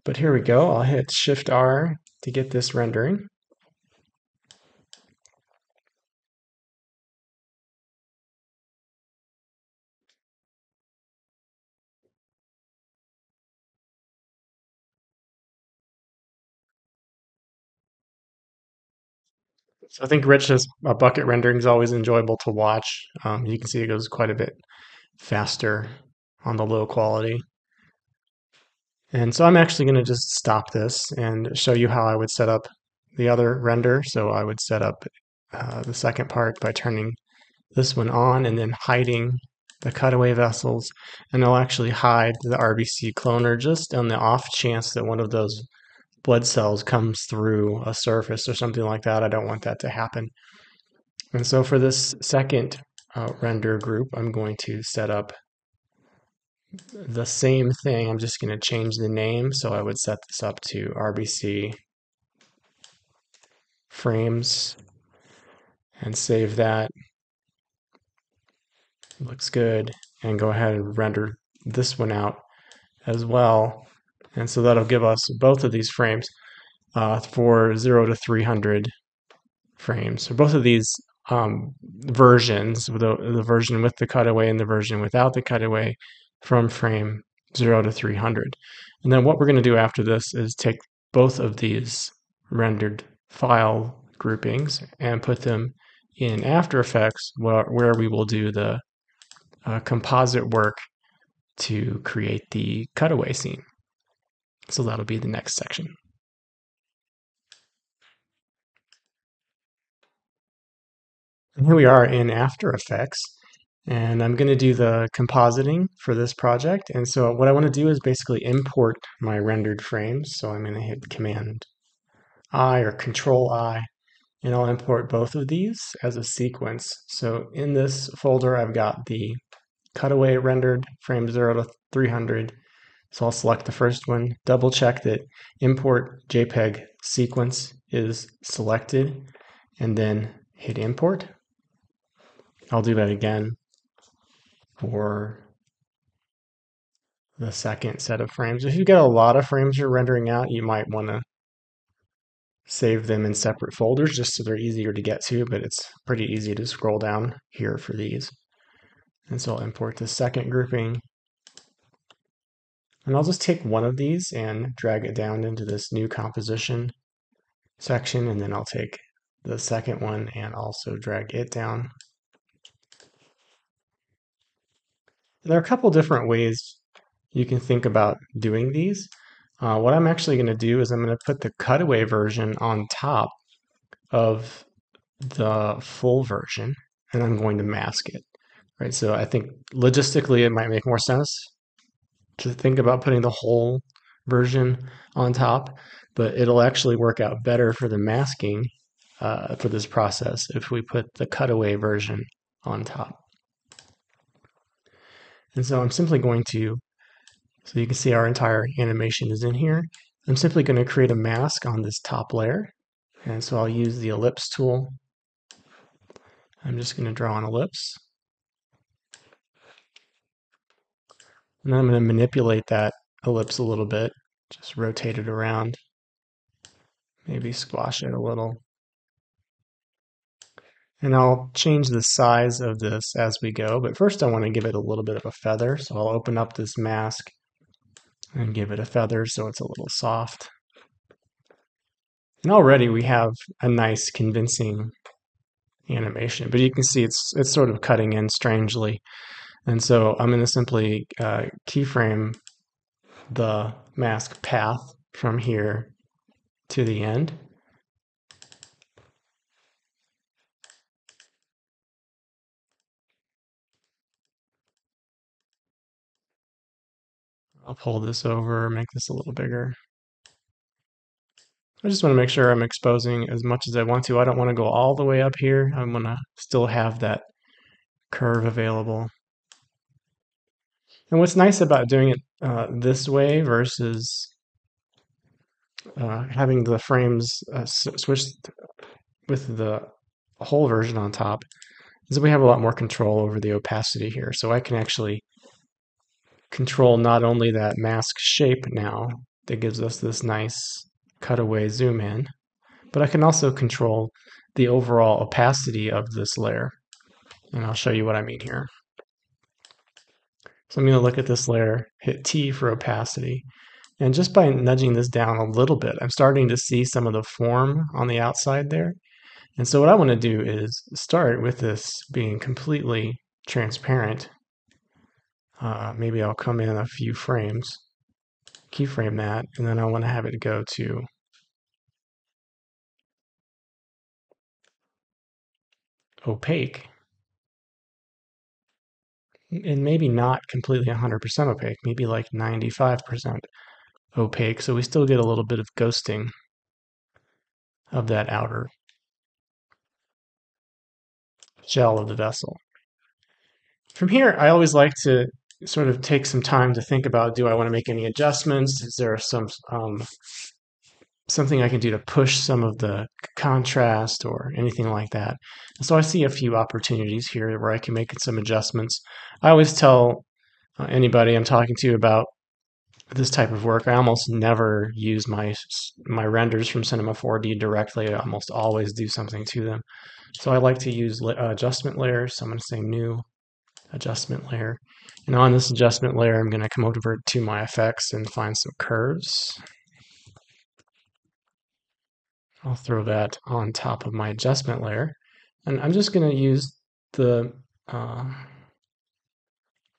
But here we go. I'll hit Shift R to get this rendering. So I think Redshift bucket rendering is always enjoyable to watch. You can see it goes quite a bit faster on the low quality. And so I'm actually going to just stop this and show you how I would set up the other render. So I would set up the second part by turning this one on and then hiding the cutaway vessels. And I'll actually hide the RBC cloner just on the off chance that one of those blood cells comes through a surface or something like that. I don't want that to happen. And so for this second render group, I'm going to set up the same thing. I'm just going to change the name. So I would set this up to RBC frames and save that. Looks good. And go ahead and render this one out as well. And so that'll give us both of these frames for 0 to 300 frames. So both of these versions, the version with the cutaway and the version without the cutaway, from frame 0 to 300. And then what we're going to do after this is take both of these rendered file groupings and put them in After Effects where we will do the composite work to create the cutaway scene. So that'll be the next section. And here we are in After Effects. And I'm going to do the compositing for this project. And so what I want to do is basically import my rendered frames. So I'm going to hit Command I or Control I, and I'll import both of these as a sequence. So in this folder, I've got the cutaway rendered frame 0 to 300. So I'll select the first one, double check that import JPEG sequence is selected, and then hit import. I'll do that again for the second set of frames. If you've got a lot of frames you're rendering out, you might want to save them in separate folders just so they're easier to get to, but it's pretty easy to scroll down here for these. And so I'll import the second grouping. And I'll just take one of these and drag it down into this new composition section, and then I'll take the second one and also drag it down. And there are a couple different ways you can think about doing these. What I'm actually going to do is I'm going to put the cutaway version on top of the full version, and I'm going to mask it. Right, so I think logistically it might make more sense to think about putting the whole version on top, but it'll actually work out better for the masking for this process if we put the cutaway version on top. And so I'm simply going to, so you can see our entire animation is in here. I'm simply going to create a mask on this top layer. And so I'll use the ellipse tool. I'm just going to draw an ellipse. And then I'm going to manipulate that ellipse a little bit, just rotate it around, maybe squash it a little. And I'll change the size of this as we go, but first I want to give it a little bit of a feather. So I'll open up this mask and give it a feather so it's a little soft. And already we have a nice convincing animation, but you can see it's sort of cutting in strangely. And so I'm going to simply keyframe the mask path from here to the end. I'll pull this over, make this a little bigger. I just want to make sure I'm exposing as much as I want to. I don't want to go all the way up here. I want to still have that curve available. And what's nice about doing it this way versus having the frames switched with the whole version on top is that we have a lot more control over the opacity here. So I can actually control not only that mask shape now that gives us this nice cutaway zoom in, but I can also control the overall opacity of this layer. And I'll show you what I mean here. So I'm going to look at this layer, hit T for opacity, and just by nudging this down a little bit, I'm starting to see some of the form on the outside there. And so what I want to do is start with this being completely transparent. Maybe I'll come in a few frames, keyframe that, and then I want to have it go to opaque. And maybe not completely 100% opaque, maybe like 95% opaque. So we still get a little bit of ghosting of that outer shell of the vessel. From here, I always like to sort of take some time to think about, do I want to make any adjustments? Is there something I can do to push some of the contrast or anything like that? And so I see a few opportunities here where I can make some adjustments. I always tell anybody I'm talking to about this type of work, I almost never use my renders from Cinema 4D directly. I almost always do something to them. So I like to use adjustment layers. So I'm going to say new adjustment layer. And on this adjustment layer, I'm going to come over to my effects and find some curves. I'll throw that on top of my adjustment layer. And I'm just going to use the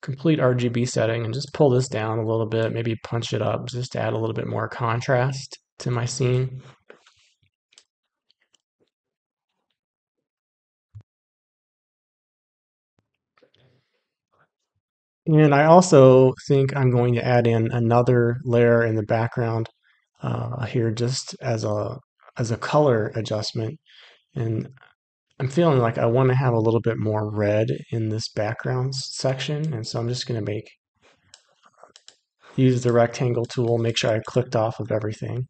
complete RGB setting and just pull this down a little bit, maybe punch it up just to add a little bit more contrast to my scene. And I also think I'm going to add in another layer in the background here just as a color adjustment. And I'm feeling like I want to have a little bit more red in this background section. And so I'm just going to use the rectangle tool, make sure I clicked off of everything,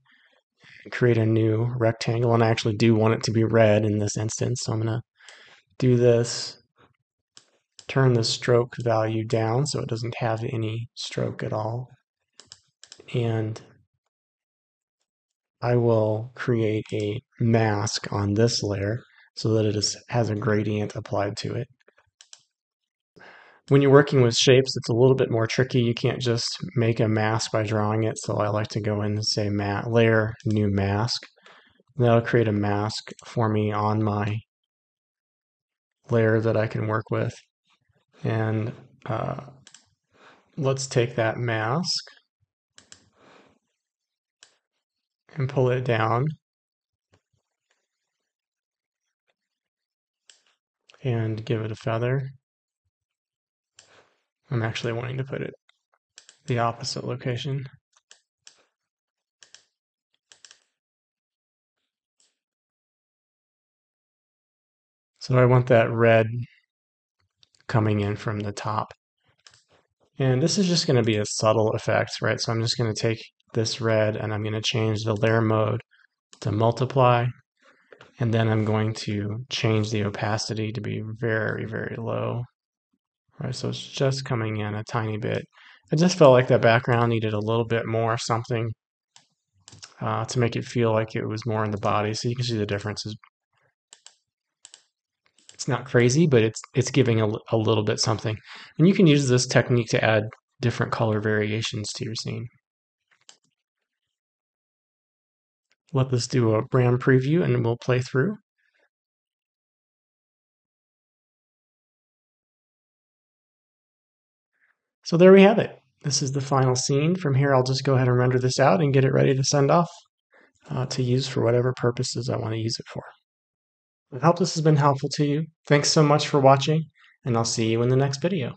and create a new rectangle. And I actually do want it to be red in this instance. So I'm going to do this, turn the stroke value down so it doesn't have any stroke at all. And I will create a mask on this layer so that it has a gradient applied to it. When you're working with shapes, it's a little bit more tricky. You can't just make a mask by drawing it. So I like to go in and say layer, new mask. And that'll create a mask for me on my layer that I can work with. And let's take that mask and pull it down. And give it a feather. I'm actually wanting to put it the opposite location. So I want that red coming in from the top. And this is just going to be a subtle effect, right? So I'm just going to take this red and I'm going to change the layer mode to multiply. And then I'm going to change the opacity to be very, very low. Right, so it's just coming in a tiny bit. I just felt like that background needed a little bit more something to make it feel like it was more in the body. So you can see the differences. It's not crazy, but it's giving a little bit something. And you can use this technique to add different color variations to your scene. Let this do a RAM preview and we'll play through. So there we have it. This is the final scene. From here, I'll just go ahead and render this out and get it ready to send off to use for whatever purposes I want to use it for. I hope this has been helpful to you. Thanks so much for watching, and I'll see you in the next video.